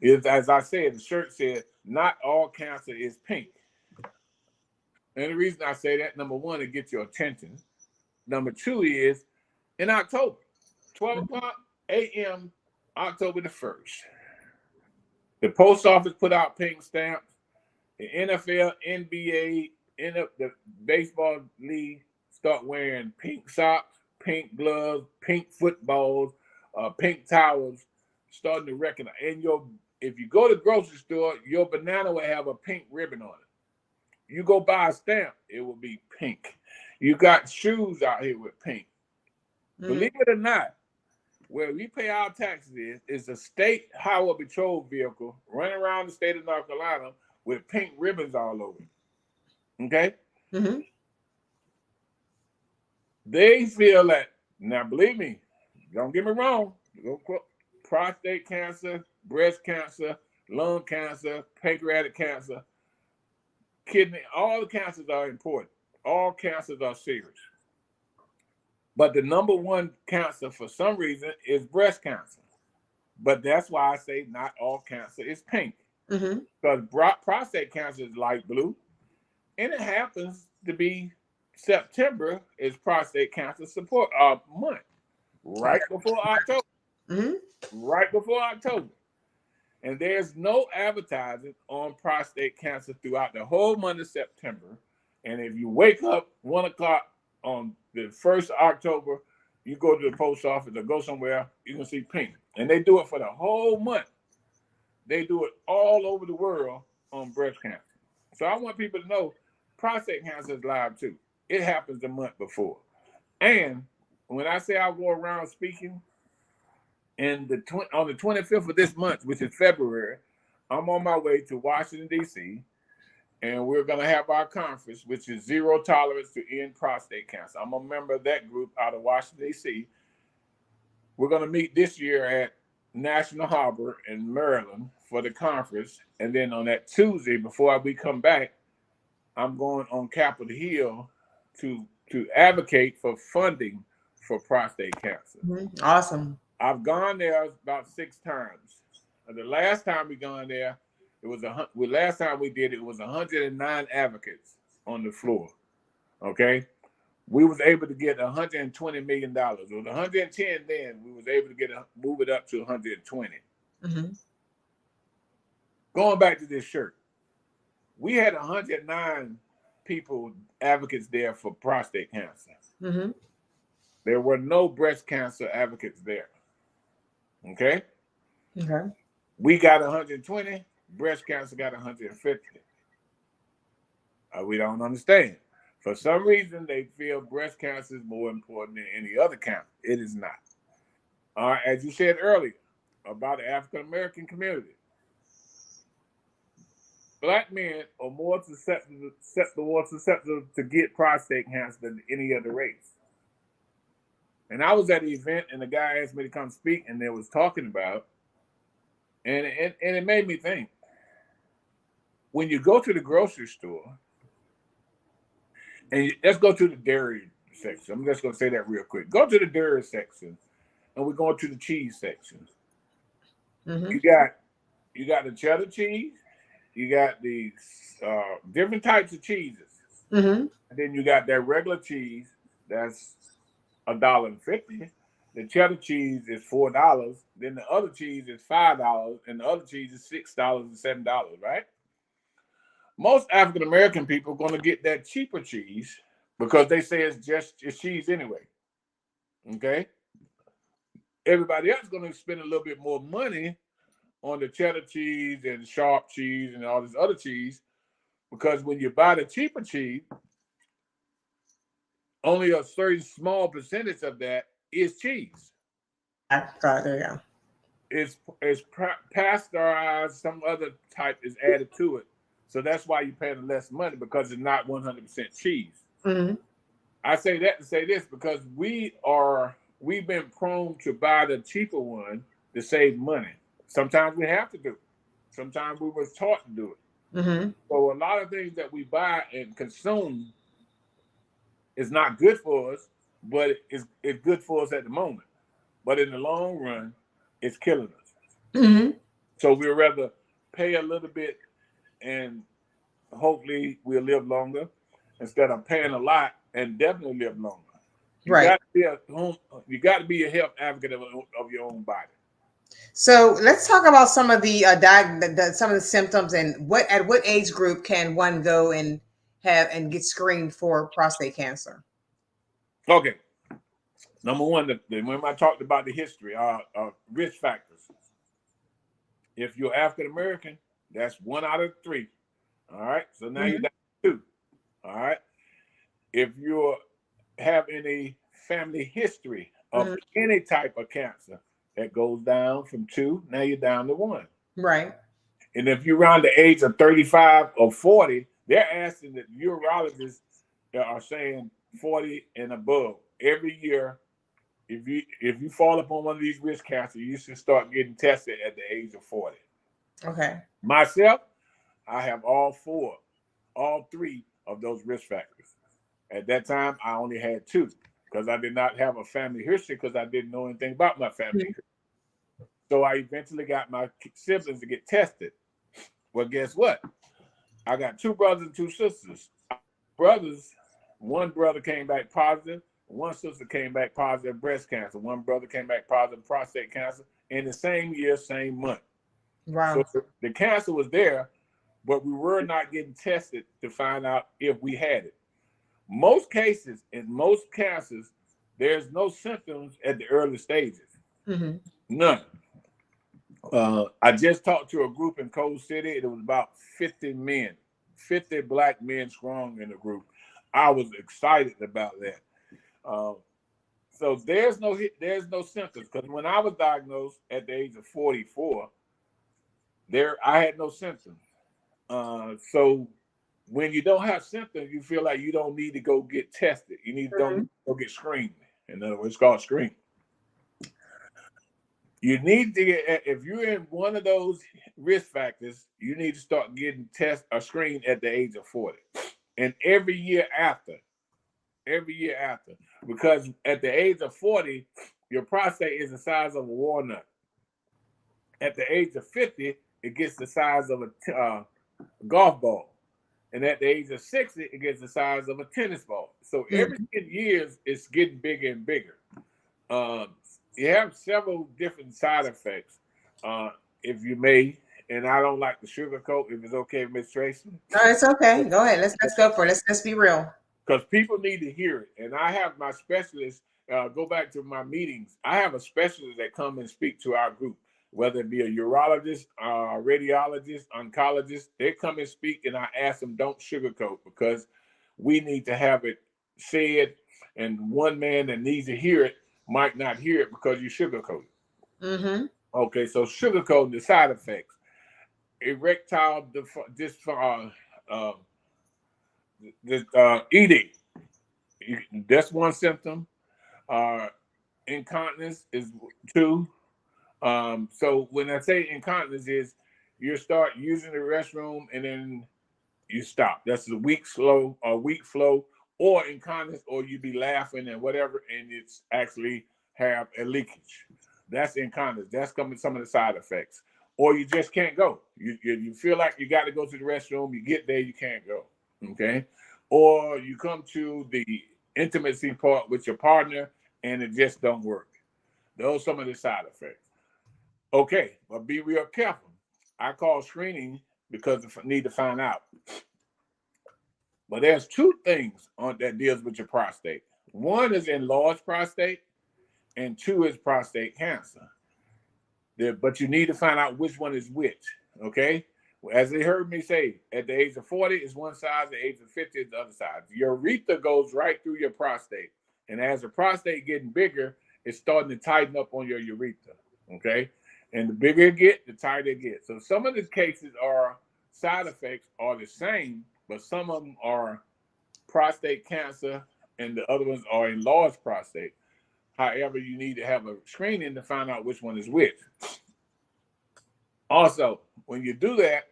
as I said, the shirt said, not all cancer is pink. And the reason I say that, number 1, to get your attention. Number 2 is in October, 12 o'clock a.m., October the 1st. The post office put out pink stamps. The NFL, NBA, the baseball league start wearing pink socks, pink gloves, pink footballs, pink towels, starting to recognize. And if you go to the grocery store, your banana will have a pink ribbon on it. You go buy a stamp, it will be pink. You got shoes out here with pink. Believe it or not, where we pay our taxes is a state highway patrol vehicle running around the state of North Carolina with pink ribbons all over it. Okay? They feel that, now believe me, don't get me wrong, prostate cancer, breast cancer, lung cancer, pancreatic cancer, kidney, all the cancers are important. All cancers are serious. But the number 1 cancer for some reason is breast cancer. But that's why I say not all cancer is pink. Because prostate cancer is light blue. And it happens to be September is prostate cancer support month. Right before October. Right before October. And there's no advertising on prostate cancer throughout the whole month of September. And if you wake up 1 o'clock on the 1st of October, you go to the post office or go somewhere, you can see pink. And they do it for the whole month. They do it all over the world on breast cancer. So I want people to know prostate cancer is live too. it happens the month before. And when I say I go around speaking, and on the 25th of this month, which is February, I'm on my way to Washington, D.C., and we're going to have our conference, which is Zero Tolerance to End Prostate Cancer. I'm a member of that group out of Washington, D.C. We're going to meet this year at National Harbor in Maryland for the conference. And then on that Tuesday, before we come back, I'm going on Capitol Hill to advocate for funding for prostate cancer. Awesome. I've gone there about 6 times. The last time we gone there, it was last time we did it was 109 advocates on the floor. Okay, we was able to get $120 million. It was 110 then. We was able to move it up to 120. Mm-hmm. Going back to this shirt, we had 109 people advocates there for prostate cancer. Mm-hmm. There were no breast cancer advocates there. Okay. Okay. We got 120. Breast cancer got 150. We don't understand. For some reason, they feel breast cancer is more important than any other cancer. It is not. As you said earlier about the African American community, Black men are more susceptible to get prostate cancer than any other race. And I was at the event, and the guy asked me to come speak, and they was talking about, and it made me think. When you go to the grocery store, and let's go to the dairy section. I'm just going to say that real quick. Go to the dairy section, and we're going to the cheese section. Mm-hmm. You got the cheddar cheese. You got the different types of cheeses. Mm-hmm. And then you got that regular cheese that's $1.50. The cheddar cheese is $4. Then the other cheese is $5, and the other cheese is $6 and $7, right? Most African American people are going to get that cheaper cheese because they say it's cheese anyway. Okay? Everybody else is going to spend a little bit more money on the cheddar cheese and sharp cheese and all this other cheese, because when you buy the cheaper cheese, only a certain small percentage of that is cheese. There you go. It's pasteurized, some other type is added to it. So that's why you're paying less money, because it's not 100% cheese. Mm-hmm. I say that to say this, because we've been prone to buy the cheaper one to save money. Sometimes we have to do it. Sometimes we were taught to do it. Mm-hmm. So a lot of things that we buy and consume is not good for us, but it's good for us at the moment. But in the long run, it's killing us. Mm-hmm. So we'd rather pay a little bit and hopefully we'll live longer instead of paying a lot and definitely live longer. Right. You got to be a health advocate of your own body. So let's talk about some of the some of the symptoms and at what age group can one go and get screened for prostate cancer? Okay. Number one, when I talked about the history, risk factors. If you're African American, that's 1 out of 3. All right. So now you're down to 2. All right. If you have any family history of any type of cancer, that goes down from 2. Now you're down to 1. Right. And if you're around the age of 35 or 40, they're asking that urologists are saying 40 and above. Every year, if you fall upon one of these risk cancers, you should start getting tested at the age of 40. Okay. Myself, I have all 3 of those risk factors. At that time, I only had 2 because I did not have a family history because I didn't know anything about my family history. So I eventually got my siblings to get tested. Well, guess what? I got 2 brothers and 2 sisters. Brothers, one brother came back positive. One sister came back positive breast cancer. One brother came back positive prostate cancer in the same year, same month. Wow. So the cancer was there, but we were not getting tested to find out if we had it. Most cases, in most cancers, there's no symptoms at the early stages. Mm-hmm. None. I just talked to a group in Cold City. It was about 50 men, 50 Black men strong in the group. I was excited about that. So there's no symptoms, because when I was diagnosed at the age of 44, I had no symptoms. So when you don't have symptoms, you feel like you don't need to go get tested. You need to don't go get screened. In other words, it's called screening. You need to get, if you're in one of those risk factors, you need to start getting tested or screened at the age of 40, and every year after, because at the age of 40, your prostate is the size of a walnut. At the age of 50, it gets the size of a golf ball. And at the age of 60, it gets the size of a tennis ball. So every 10 years, it's getting bigger and bigger. You have several different side effects, if you may. And I don't like the sugarcoat. If it's okay, Miss Tracy. No, it's okay. Go ahead. Let's go for it. Let's be real. Because people need to hear it. And I have my specialists, go back to my meetings. I have a specialist that come and speak to our group, whether it be a urologist, radiologist, oncologist. They come and speak, and I ask them, don't sugarcoat, because we need to have it said, and one man that needs to hear it might not hear it because you sugarcoat it. Okay, so sugarcoating, the side effects: erectile ED. That's one symptom. Incontinence is two. So when I say incontinence, is you start using the restroom and then you stop. That's a weak flow, or incontinence, or you be laughing and whatever, and it's actually have a leakage. That's incontinence. That's coming some of the side effects. Or you just can't go. You feel like you got to go to the restroom. You get there, you can't go. Okay. Or you come to the intimacy part with your partner and it just don't work. Those are some of the side effects. Okay, but be real careful. I call screening because I need to find out. But there's two things that deals with your prostate. One is enlarged prostate, and two is prostate cancer. But you need to find out which one is which, okay? As they heard me say, at the age of 40 is one side, at the age of 50 is the other side. Your urethra goes right through your prostate. And as the prostate getting bigger, it's starting to tighten up on your urethra, okay? And the bigger it gets, the tighter it gets. So some of the cases are side effects are the same, but some of them are prostate cancer and the other ones are enlarged prostate. However, you need to have a screening to find out which one is which. Also, when you do that,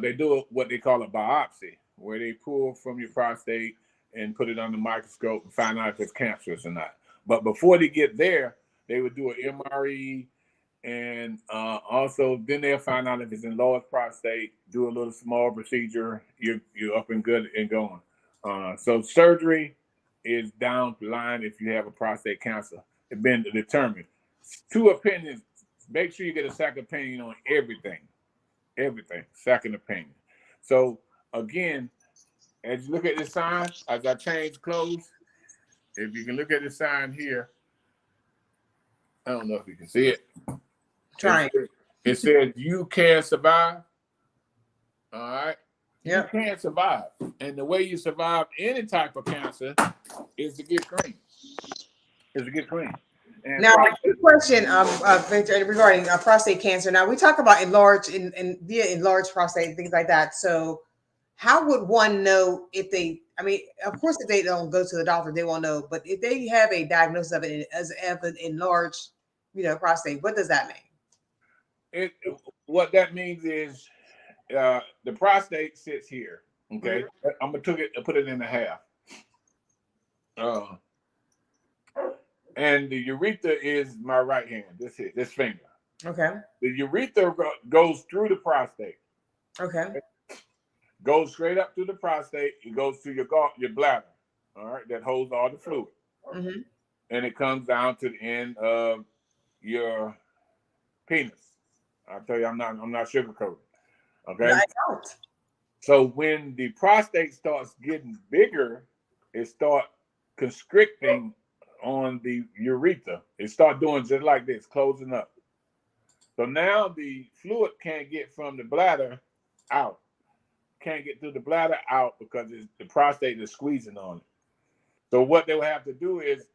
they do what they call a biopsy, where they pull from your prostate and put it under the microscope and find out if it's cancerous or not. But before they get there, they would do an MRE, and also then they'll find out if it's enlarged prostate, do a little small procedure, you're up and good and going. So surgery is down the line if you have a prostate cancer. It's been determined. Two opinions. Make sure you get a second opinion on everything. Everything. Second opinion. So again, as you look at this sign, as I change clothes, if you can look at the sign here, I don't know if you can see it. Trying. It says you can survive. All right. Yeah. You can survive. And the way you survive any type of cancer is to get clean. And now, a question regarding prostate cancer. Now, we talk about enlarged prostate, things like that. So how would one know if they, I mean, of course, if they don't go to the doctor, they won't know. But if they have a diagnosis of it as an enlarged, prostate, what does that mean? What that means is the prostate sits here. Okay, I'm gonna put it in a half. And the urethra is my right hand. This finger. Okay. The urethra goes through the prostate. Okay. Goes straight up through the prostate. It goes through your bladder. All right, that holds all the fluid. Mm-hmm. And it comes down to the end of your penis. I'll tell you, I'm not sugarcoating. Okay. I don't. So when the prostate starts getting bigger, it starts constricting on the urethra. It starts doing just like this, closing up. So now the fluid can't get from the bladder out. can't get through the bladder out because the prostate is squeezing on it. So what they will have to do is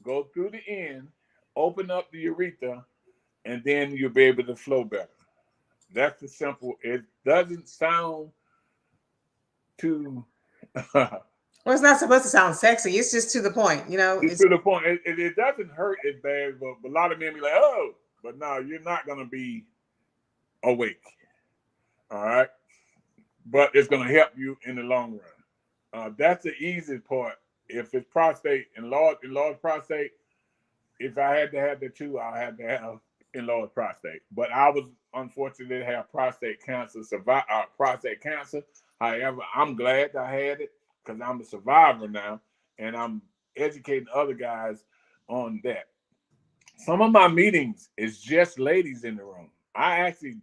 go through the end, open up the urethra, and then you'll be able to flow better. That's the simple. It doesn't sound too. Well, it's not supposed to sound sexy. It's just to the point, you know. It's to the point. It doesn't hurt as bad, but a lot of men be like, oh, but no, you're not going to be awake. All right. But it's going to help you in the long run. That's the easiest part. If it's prostate, enlarged prostate, if I had to have the two, I had to have enlarged prostate. But I was unfortunate to have prostate cancer. However, I'm glad I had it because I'm a survivor now, and I'm educating other guys on that. Some of my meetings is just ladies in the room.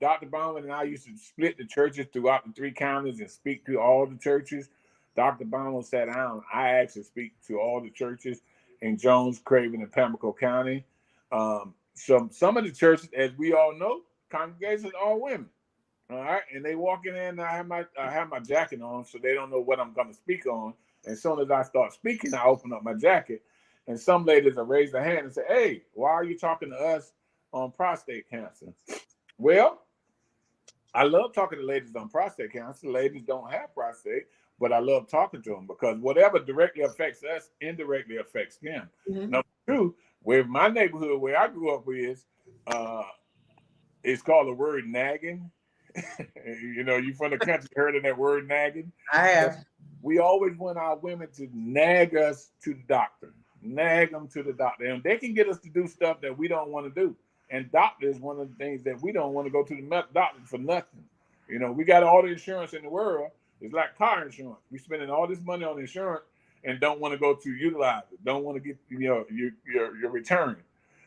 Dr. Bauman and I used to split the churches throughout the 3 counties and speak to all the churches. Dr. Bauman sat down. I actually speak to all the churches in Jones, Craven, and Pamlico County. Some of the churches, as we all know, congregations are all women. All right, and they walk in there, and I have my jacket on, so they don't know what I'm going to speak on. And as soon as I start speaking, I open up my jacket, and some ladies will raise their hand and say, "Hey, why are you talking to us on prostate cancer?" Well, I love talking to ladies on prostate cancer. Ladies don't have prostate, but I love talking to them because whatever directly affects us indirectly affects them. Mm-hmm. Number 2, where my neighborhood where I grew up is, it's called the word nagging. You know, you from the country, heard of that word nagging? I have. We always want our women to nag us to the doctor, nag them to the doctor, and they can get us to do stuff that we don't want to do. And doctor is one of the things that we don't want to go to the doctor for nothing. You know, we got all the insurance in the world. It's like car insurance. We spending all this money on insurance and don't want to go to utilize it. Don't want to get your return.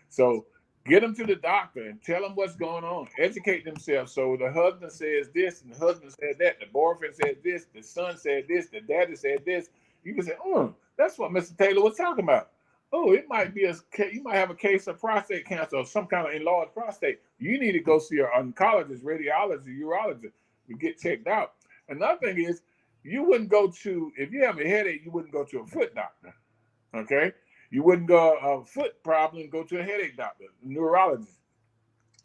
So get them to the doctor and tell them what's going on. Educate themselves. So the husband says this and the husband said that. The boyfriend said this. The son said this. The daddy said this. You can say, oh, that's what Mr. Taylor was talking about. Oh, it might be you might have a case of prostate cancer or some kind of enlarged prostate. You need to go see your oncologist, radiologist, urologist to get checked out. Another thing is, you wouldn't go to, if you have a headache, you wouldn't go to a foot doctor. Okay? You wouldn't go a foot problem, go to a headache doctor, neurologist.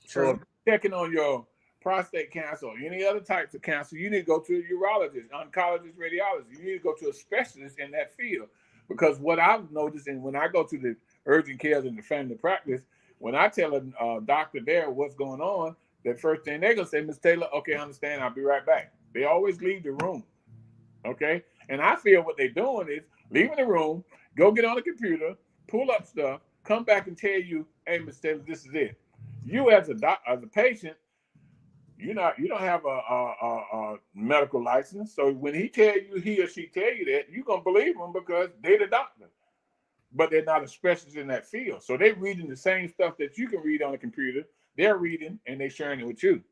True. So if you're checking on your prostate cancer or any other types of cancer, you need to go to a urologist, oncologist, radiologist. You need to go to a specialist in that field. Because what I've noticed, and when I go to the urgent cares and the family practice, when I tell a doctor there what's going on, the first thing they're going to say, Ms. Taylor, okay, I understand. I'll be right back. They always leave the room. Okay? And I feel what they're doing is leaving the room, go get on the computer, pull up stuff, come back and tell you, hey, Ms. Taylor, this is it. You as a patient, you don't have a medical license. So when he or she tell you that, you're going to believe them because they're the doctor. But they're not a specialist in that field. So they're reading the same stuff that you can read on the computer. They're reading and they're sharing it with you.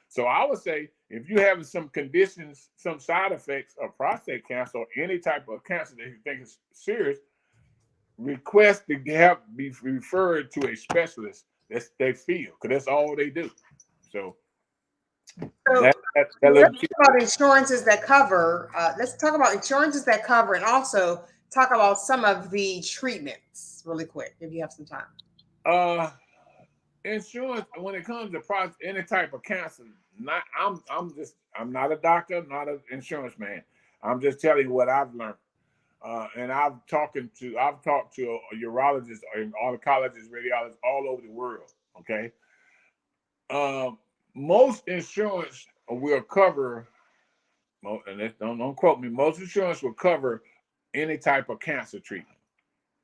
So I would say if you're having some conditions, some side effects of prostate cancer or any type of cancer that you think is serious, request to be referred to a specialist that they feel, because that's all they do. So let's talk about insurances that cover. Let's talk about insurances that cover, and also talk about some of the treatments really quick, if you have some time. Insurance, when it comes to any type of cancer, I'm not a doctor, I'm not an insurance man. I'm just telling you what I've learned. And I've talked to urologists and oncologists, radiologists all over the world. Okay. Most insurance will cover, and don't quote me, most insurance will cover any type of cancer treatment.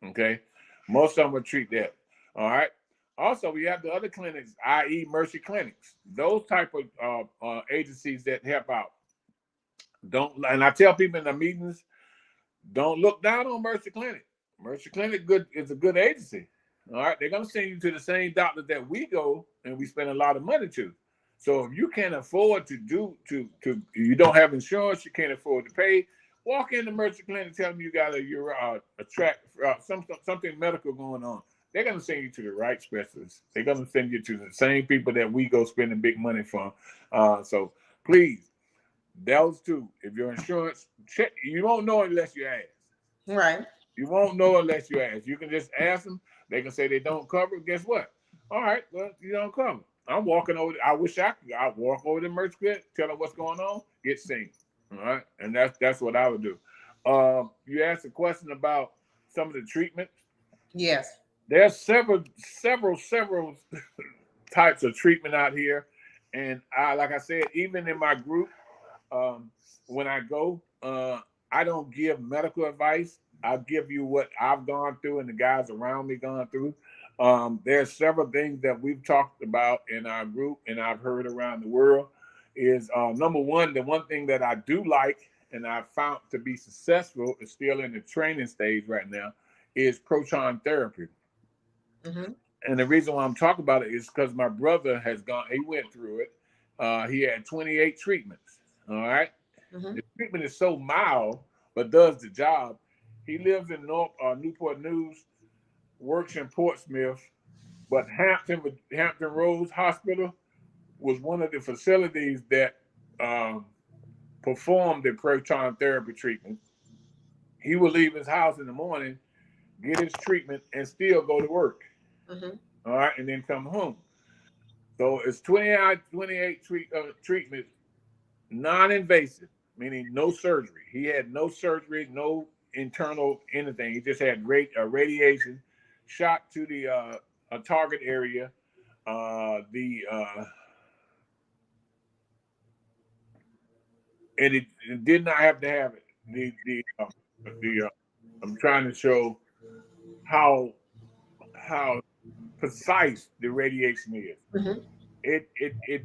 Okay. Most of them will treat that. All right. Also, we have the other clinics, i.e. Mercy clinics, those type of agencies that help out. And I tell people in the meetings, don't look down on Mercy Clinic. Mercy Clinic is a good agency. All right. They're going to send you to the same doctor that we go and we spend a lot of money to. So if you can't afford you don't have insurance, you can't afford to pay, walk into Mercy Clinic, tell them you got something medical going on. They're going to send you to the right specialists. They're going to send you to the same people that we go spending big money for. So please Those two. If your insurance check, you won't know unless you ask. Right. You won't know unless you ask. You can just ask them. They can say they don't cover. Guess what? All right, well, you don't cover. I'm walking over. I wish I could. I'd walk over to Merch Pit, tell them what's going on, get seen. All right, and that's what I would do. You asked a question about some of the treatments. Yes. There's several types of treatment out here, and like I said, even in my group, when I go, I don't give medical advice. I'll give you what I've gone through and the guys around me gone through. There's several things that we've talked about in our group and I've heard around the world is number one, the one thing that I do like and I've found to be successful is still in the training stage right now is proton therapy. Mm-hmm. And the reason why I'm talking about it is because my brother he went through it. He had 28 treatments. All right. Mm-hmm. The treatment is so mild, but does the job. He lives in Newport News, works in Portsmouth, but Hampton Roads Hospital was one of the facilities that performed the proton therapy treatment. He would leave his house in the morning, get his treatment, and still go to work. Mm-hmm. All right, and then come home. So it's 28 treatments, non-invasive, meaning no surgery. He had no surgery, no internal anything. He just had radiation shot to the a target area. And it did not have to have it. I'm trying to show how precise the radiation is. Mm-hmm. It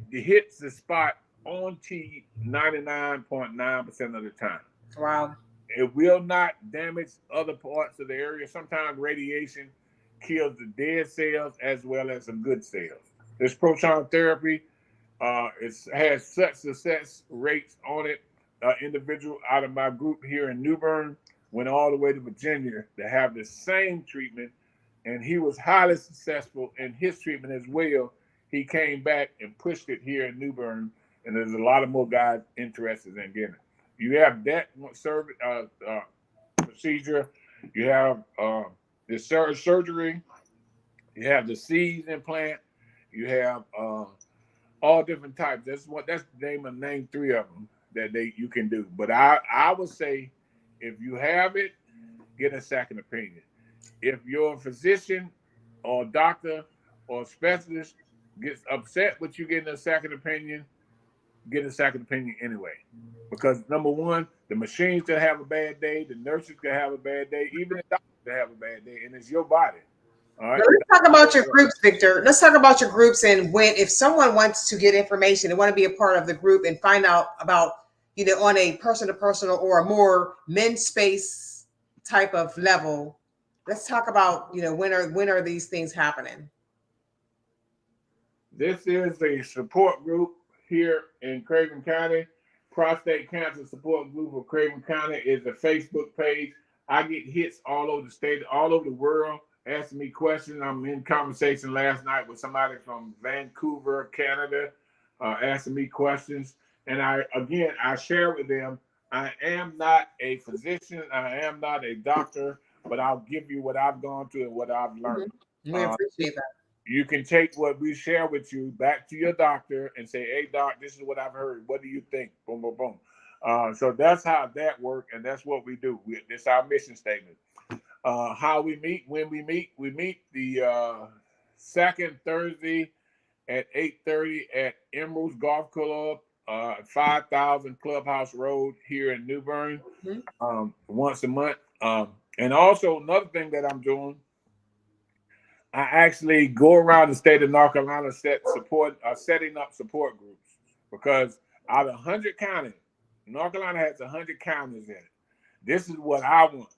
hits the spot on T 99.9% of the time. Wow. It will not damage other parts of the area. Sometimes radiation kills the dead cells as well as some good cells. This proton therapy, it has such success rates on it. Individual out of my group here in New Bern went all the way to Virginia to have the same treatment, and he was highly successful in his treatment as well. He came back and pushed it here in New Bern, and there's a lot of more guys interested in getting it. You have that procedure. You have the surgery. You have the seeds implant. You have all different types. That's the name 3 of them that you can do. But I would say if you have it, get a second opinion. If your physician or doctor or specialist gets upset with you getting a second opinion, get a second opinion anyway. Because number one, the machines can have a bad day, the nurses can have a bad day, even the doctors can have a bad day, and it's your body. All right. Let's talk about your groups, Victor. Let's talk about your groups and if someone wants to get information, they want to be a part of the group and find out about, on a person-to-person or a more men's space type of level. Let's talk about, when are these things happening? This is a support group here in Craven County. Prostate Cancer Support Group of Craven County is a Facebook page. I get hits all over the state, all over the world, asking me questions. I'm in conversation last night with somebody from Vancouver, Canada, asking me questions. And I share with them, I am not a physician, I am not a doctor, but I'll give you what I've gone through and what I've learned. Mm-hmm. We appreciate that. You can take what we share with you back to your doctor and say, hey, doc, this is what I've heard. What do you think? Boom, boom, boom. So that's how that works, and that's what we do. This is our mission statement. How we meet, when we meet the second Thursday at 8:30 at Emeralds Golf Club, 5000 Clubhouse Road here in New Bern, once a month. And also another thing that I'm doing, I actually go around the state of North Carolina setting up support groups, because out of 100 counties, North Carolina has 100 counties in it. This is what I want.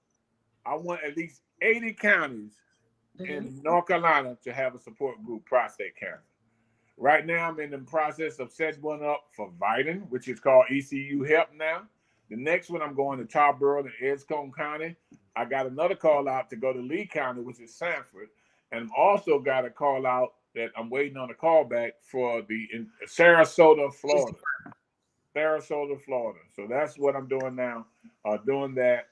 I want at least 80 counties in North Carolina to have a support group, prostate cancer. Right now, I'm in the process of setting one up for Vidin, which is called ECU Help now. The next one, I'm going to Tarboro and Edgecombe County. I got another call out to go to Lee County, which is Sanford. And also got a call out that I'm waiting on a call back for in Sarasota, Florida. Sarasota, Florida. So that's what I'm doing now. Doing that.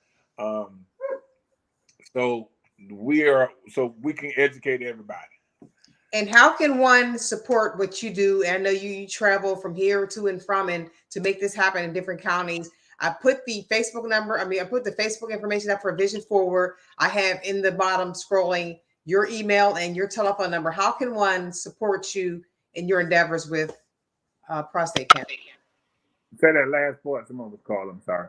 So we can educate everybody. And how can one support what you do? And I know you travel from here to and from, and to make this happen in different counties. I put the Facebook number. I put the Facebook information up for Vision Forward. I have in the bottom scrolling your email and your telephone number. How can one support you in your endeavors with prostate cancer? Say that last part. Someone was calling. I'm sorry.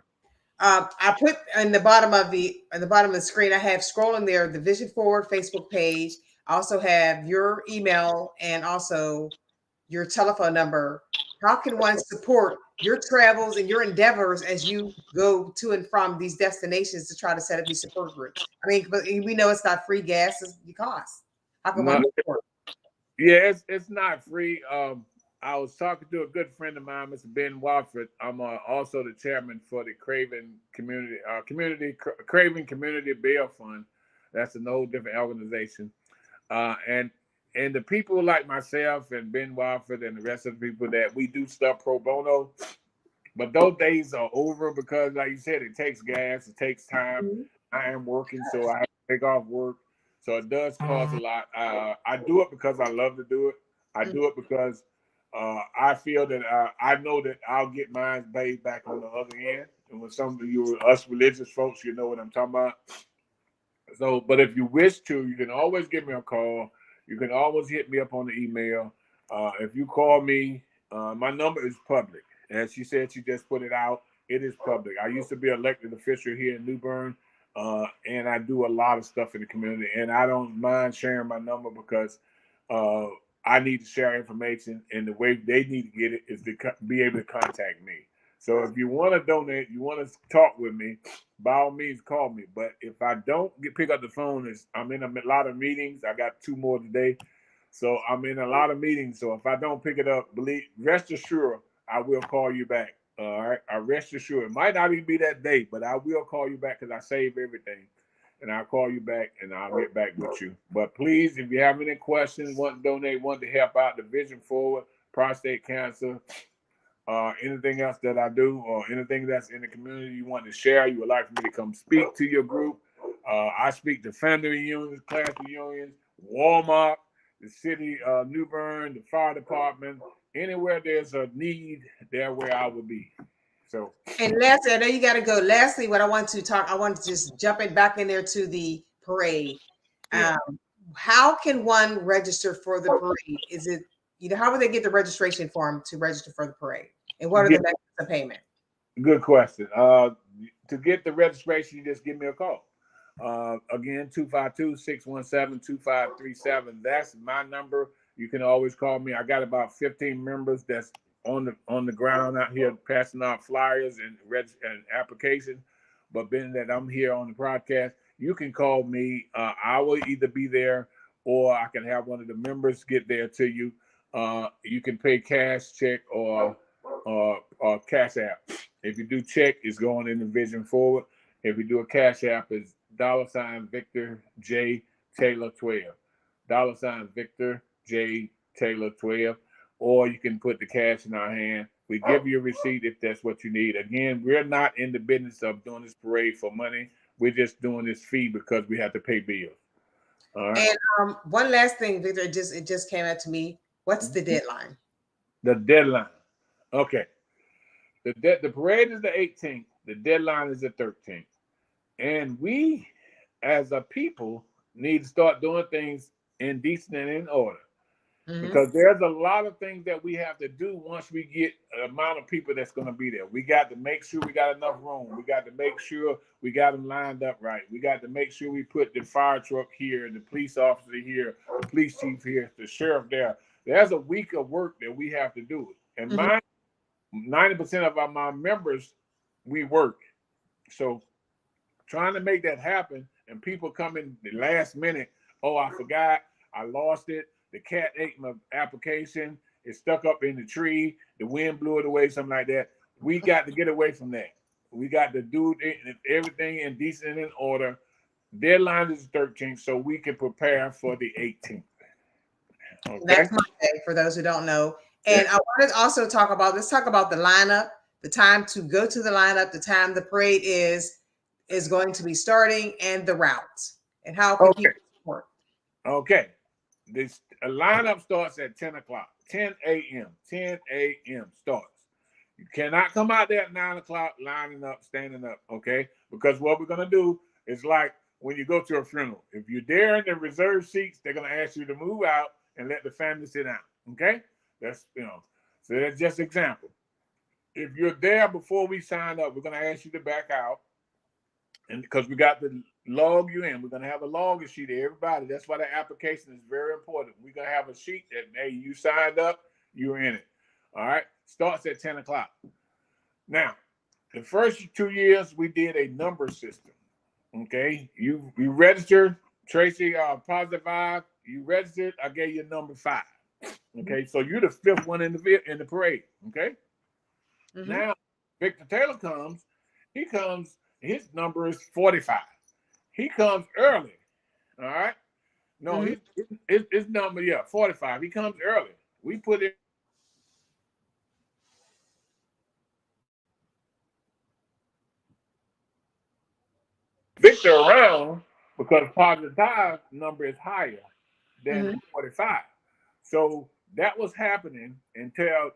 I put in the bottom of the screen. I have scrolling there the Vision Forward Facebook page. I also have your email and also your telephone number. How can one support your travels and your endeavors as you go to and from these destinations to try to set up these support groups? But we know it's not free gas; it's the cost. How can one support? Yeah, it's not free. I was talking to a good friend of mine, Mr. Ben Wofford. I'm also the chairman for the Craven Craven Community Bail Fund. That's an old different organization. And the people like myself and Ben Wofford and the rest of the people that we do stuff pro bono, but those days are over because, like you said, it takes gas, it takes time. Mm-hmm. I am working, so I have to take off work. So it does cost a lot. I do it because I love to do it. I do it because I feel that I know that I'll get mine paid back on the other end. And with some of us religious folks, you know what I'm talking about. So, but if you wish to, you can always give me a call. You can always hit me up on the email. If you call me, my number is public. As she said, she just put it out. It is public. I used to be an elected official here in New Bern, and I do a lot of stuff in the community. And I don't mind sharing my number because I need to share information, and the way they need to get it is to be able to contact me. So if you want to donate, you want to talk with me, by all means, call me. But if I don't pick up the phone, I'm in a lot of meetings. I got 2 more today. So I'm in a lot of meetings. So if I don't pick it up, rest assured, I will call you back. All right. I rest assured. It might not even be that day, but I will call you back because I save everything. And I'll call you back and I'll get back with you. But please, if you have any questions, want to donate, want to help out the Vision Forward, prostate cancer, anything else that I do, or anything that's in the community you want to share, you would like for me to come speak to your group. I speak to family reunions, class reunions, Walmart, the city of New Bern, the fire department, anywhere there's a need, there where I will be. So, and lastly, I know you got to go. Lastly, what I want to just jump back in there to the parade. Yeah. How can one register for the parade? Is it, how would they get the registration form to register for the parade? And what are the methods of payment? Good question. To get the registration, you just give me a call. Again, 252-617-2537. That's my number. You can always call me. I got about 15 members that's on the ground out here passing out flyers and applications. But being that I'm here on the broadcast, you can call me. I will either be there or I can have one of the members get there to you. You can pay cash, check, or cash app. If you do check, it's going in the Vision Forward. If you do a cash app, it's $ Victor J Taylor 12. $ Victor J Taylor 12. Or you can put the cash in our hand. We give you a receipt if that's what you need. Again, we're not in the business of doing this parade for money. We're just doing this fee because we have to pay bills. All right. And one last thing, Victor, it just came out to me. What's the deadline? The deadline. Okay. The parade is the 18th. The deadline is the 13th. And we, as a people, need to start doing things in decent and in order. Mm-hmm. Because there's a lot of things that we have to do once we get the amount of people that's going to be there. We got to make sure we got enough room. We got to make sure we got them lined up right. We got to make sure we put the fire truck here, the police officer here, the police chief here, the sheriff there. There's a week of work that we have to do. And 90% of my members, we work. So trying to make that happen, and people come in the last minute, oh, I forgot, I lost it. The cat ate my application. It stuck up in the tree. The wind blew it away, something like that. We got to get away from that. We got to do everything in decent and in order. Deadline is the 13th, so we can prepare for the 18th. Okay. That's Monday, for those who don't know. And I want to also let's talk about the lineup. the time to go to the lineup, the time the parade is going to be starting, and the route, and how can people support? Okay. This lineup starts at 10 o'clock, 10 a.m. 10 a.m. starts. You cannot come out there at 9 o'clock lining up, standing up, okay? Because what we're going to do is like when you go to a funeral. If you're there in the reserved seats, they're going to ask you to move out and let the family sit down, okay? That's, so that's just an example. If you're there before we sign up, we're going to ask you to back out. And because we got to log you in, we're going to have a login sheet of everybody. That's why the application is very important. We're going to have a sheet that, hey, you signed up, you're in it. All right. Starts at 10 o'clock. Now, the first 2 years, we did a number system. Okay. You registered, Tracy, Positive Vibe. You registered, I gave you number 5. Okay. So you're the 5th one in the parade. Okay. Mm-hmm. Now, Victor Taylor comes. He comes. His number is 45. He comes early. All right. No, mm-hmm. his number, 45. He comes early. We put it. Victor around because Positive Vibe number is higher than mm-hmm. 45. So that was happening until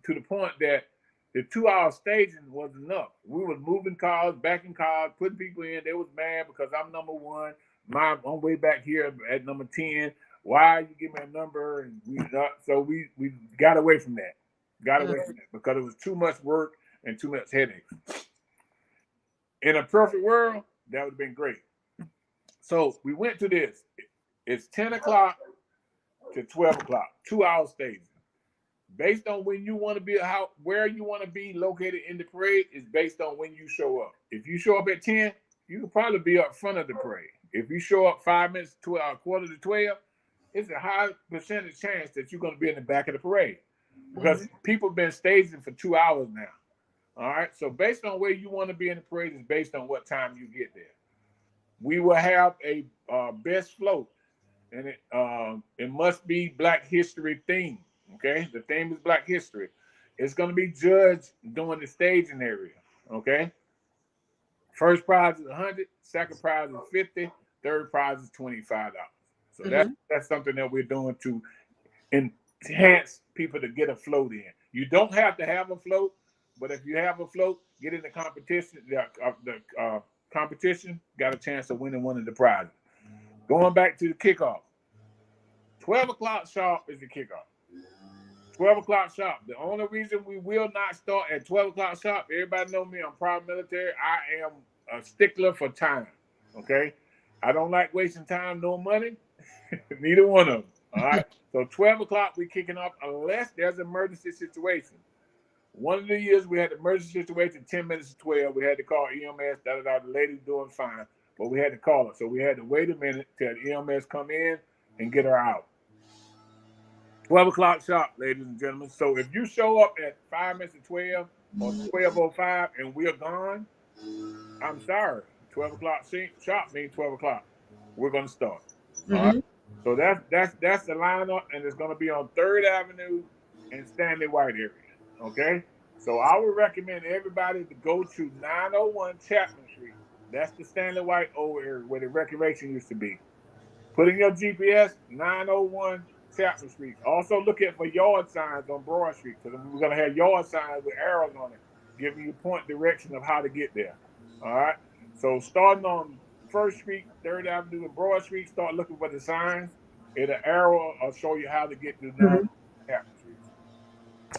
to the point that the 2-hour staging was enough. We was moving cars, backing cars, putting people in. They was mad because I'm number 1. I'm way back here at number 10. Why you give me a number? And we got away from that. Away from that because it was too much work and too much headaches. In a perfect world, that would have been great. So we went to this. It's 10 o'clock to 12 o'clock, 2-hour staging. Based on when you want to be, where you want to be located in the parade is based on when you show up. If you show up at 10, you can probably be up front of the parade. If you show up 5 minutes to quarter to 12, it's a high percentage chance that you're going to be in the back of the parade because mm-hmm. people have been staging for 2 hours now. All right. So based on where you want to be in the parade is based on what time you get there. We will have a best float, and it must be Black History themed. Okay, the theme is Black History. It's going to be judged during the staging area. Okay, first prize is $100, second prize is $50, third prize is $25. So mm-hmm. that's something that we're doing to enhance people to get a float in. You don't have to have a float, but if you have a float, get in the competition. The competition got a chance of winning one of the prizes. Going back to the kickoff, 12 o'clock sharp is the kickoff. 12 o'clock sharp. The only reason we will not start at 12 o'clock sharp, everybody know me, I'm proud military. I am a stickler for time, okay? I don't like wasting time, no money, neither one of them, all right? So 12 o'clock, we kicking off unless there's an emergency situation. One of the years we had an emergency situation, 10 minutes to 12, we had to call EMS, the lady's doing fine, but we had to call her. So we had to wait a minute till the EMS come in and get her out. 12 o'clock sharp, ladies and gentlemen. So if you show up at 5 minutes to 12 or 12:05 and we're gone, I'm sorry. 12 o'clock sharp means 12 o'clock. We're going to start. Mm-hmm. All right. So that's the lineup, and it's going to be on 3rd Avenue and Stanley White area. Okay? So I would recommend everybody to go to 901 Chapman Street. That's the Stanley White old area where the recreation used to be. Put in your GPS, 901 Chapman Street. Also look at for yard signs on Broad Street because we're going to have yard signs with arrows on it, giving you point direction of how to get there. All right? So starting on 1st Street, 3rd Avenue, and Broad Street, start looking for the signs. It'll arrow or show you how to get to Chapman Street.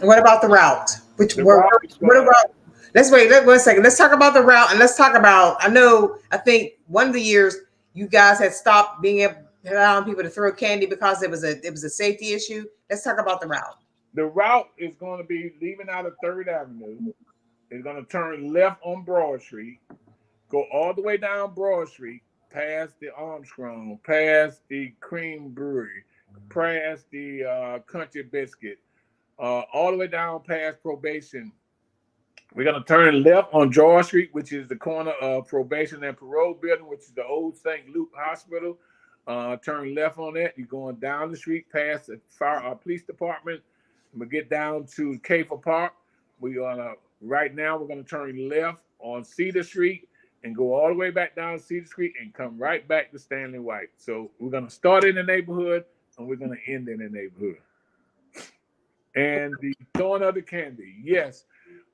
What about the route? What about? Let's wait 1 second. Let's talk about the route, and let's talk about. I think one of the years you guys had stopped being able to allow people to throw candy because it was a safety issue. Let's talk about the route. The route is going to be leaving out of 3rd Avenue. It's going to turn left on Broad Street, go all the way down Broad Street, past the Armstrong, past the Cream Brewery, past the Country Biscuit. All the way down past Probation. We're going to turn left on George Street, which is the corner of Probation and Parole Building, which is the old St. Luke Hospital. Turn left on that. You're going down the street past the police department. We get down to Kafer Park. We're going to Right now, we're going to turn left on Cedar Street and go all the way back down Cedar Street and come right back to Stanley White. So we're going to start in the neighborhood and we're going to end in the neighborhood. And the throwing of the candy. Yes,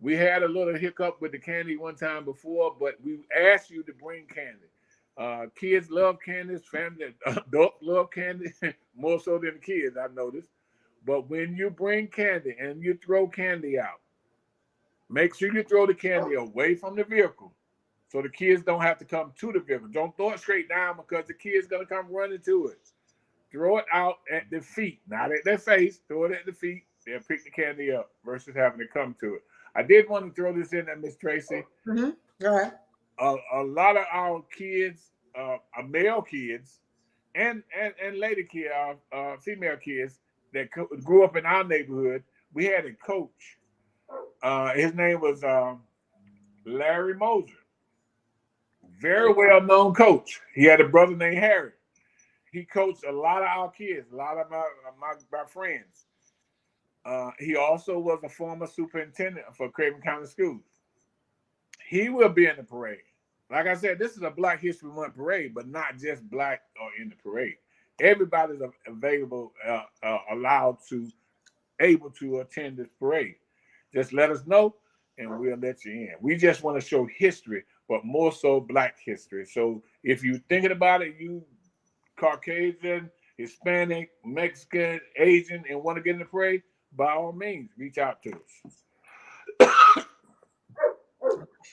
we had a little hiccup with the candy one time before, but we asked you to bring candy. Kids love candies, family, adults love candy, more so than the kids, I've noticed. But when you bring candy and you throw candy out, make sure you throw the candy away from the vehicle so the kids don't have to come to the vehicle. Don't throw it straight down because the kid's going to come running to it. Throw it out at the feet, not at their face. Throw it at the feet. They'll pick the candy up versus having to come to it. I did want to throw this in there, Miss Tracy. Mm-hmm. Go ahead. A lot of our kids, male kids, and lady kids, female kids that grew up in our neighborhood, we had a coach. His name was Larry Moser. Very well-known coach. He had a brother named Harry. He coached a lot of our kids, a lot of my friends. He also was a former superintendent for Craven County Schools. He will be in the parade. Like I said, this is a Black History Month parade, but not just Black or in the parade. Everybody's available, able to attend this parade. Just let us know, and we'll let you in. We just want to show history, but more so Black history. So if you're thinking about it, you Caucasian, Hispanic, Mexican, Asian, and want to get in the parade, by all means, reach out to us.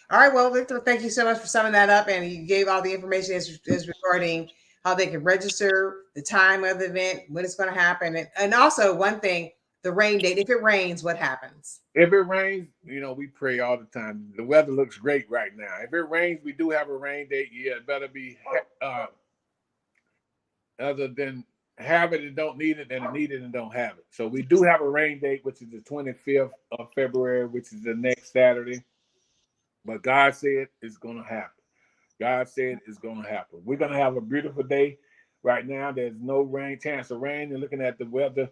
All right, well, Victor, thank you so much for summing that up, and you gave all the information as regarding how they can register, the time of the event, when it's going to happen, and also one thing, the rain date. If it rains, what happens? If it rains, we pray all the time. The weather looks great right now. If it rains, we do have a rain date. Yeah, it better be other than have it and don't need it, than need it and don't have it. So we do have a rain date, which is the 25th of February, which is the next Saturday. But God said it's going to happen. God said it's going to happen. We're going to have a beautiful day. Right now, there's no chance of rain. And looking at the weather,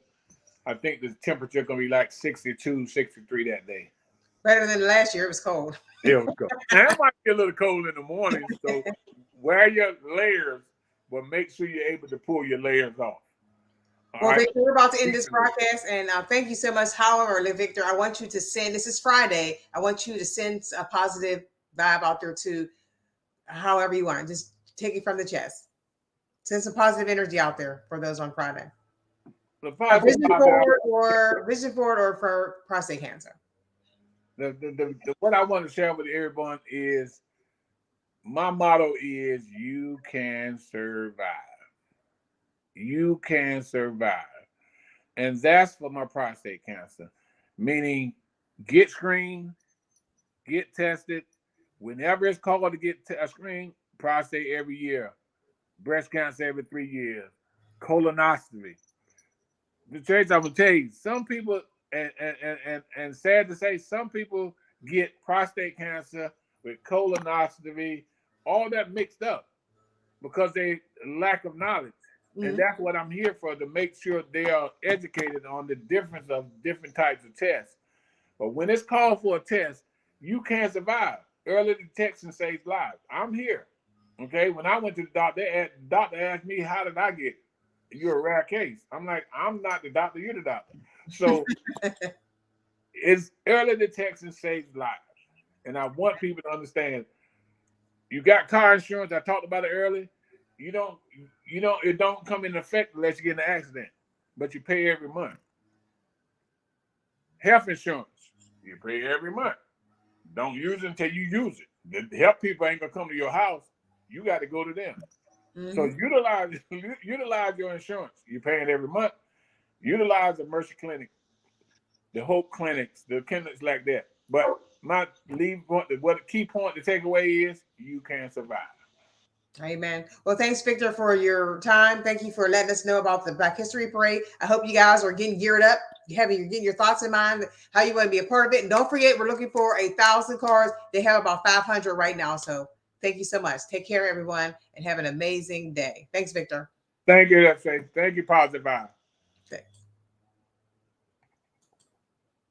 I think the temperature is going to be like 62, 63 that day. Better than last year. It was cold. Yeah, it was cold. Now, it might be a little cold in the morning, so wear your layers, but make sure you're able to pull your layers off. Well, right? Victor, we're about to end this broadcast, and thank you so much. However, Victor, I want you to send, this is Friday, I want you to send a positive vibe out there to however you want. Just take it from the chest. Send some positive energy out there for those on Friday. Vision forward or for prostate cancer. What I want to share with everyone is my motto is you can survive. You can survive. And that's for my prostate cancer, meaning get screened, get tested. Whenever it's called to get a screen, prostate every year, breast cancer every 3 years, colonoscopy. The church, I'm gonna tell you, some people, and sad to say, some people get prostate cancer with colonoscopy, all that mixed up because they lack of knowledge. Mm-hmm. And that's what I'm here for, to make sure they are educated on the difference of different types of tests. But when it's called for a test, you can't survive. Early detection saves lives. I'm here. Okay. When I went to the doctor asked me, how did I get it? You're a rare case. I'm like, I'm not the doctor, you're the doctor. So it's early detection saves lives. And I want people to understand, you got car insurance, I talked about it earlier. It don't come into effect unless you get in an accident, but you pay every month. Health insurance, you pay every month. Don't use it until you use it. The health people ain't gonna come to your house. You got to go to them. Mm-hmm. So utilize your insurance. You're paying every month. Utilize the Mercy Clinic, the Hope Clinics, the clinics like that. But what the key point to take away is you can survive. Amen. Well, thanks, Victor, for your time. Thank you for letting us know about the Black History Parade. I hope you guys are getting geared up. You're getting your thoughts in mind, how you want to be a part of it. And don't forget, we're looking for 1,000 cars. They have about 500 right now. So thank you so much. Take care, everyone, and have an amazing day. Thanks, Victor. Thank you, Thank you, Positive Vibe.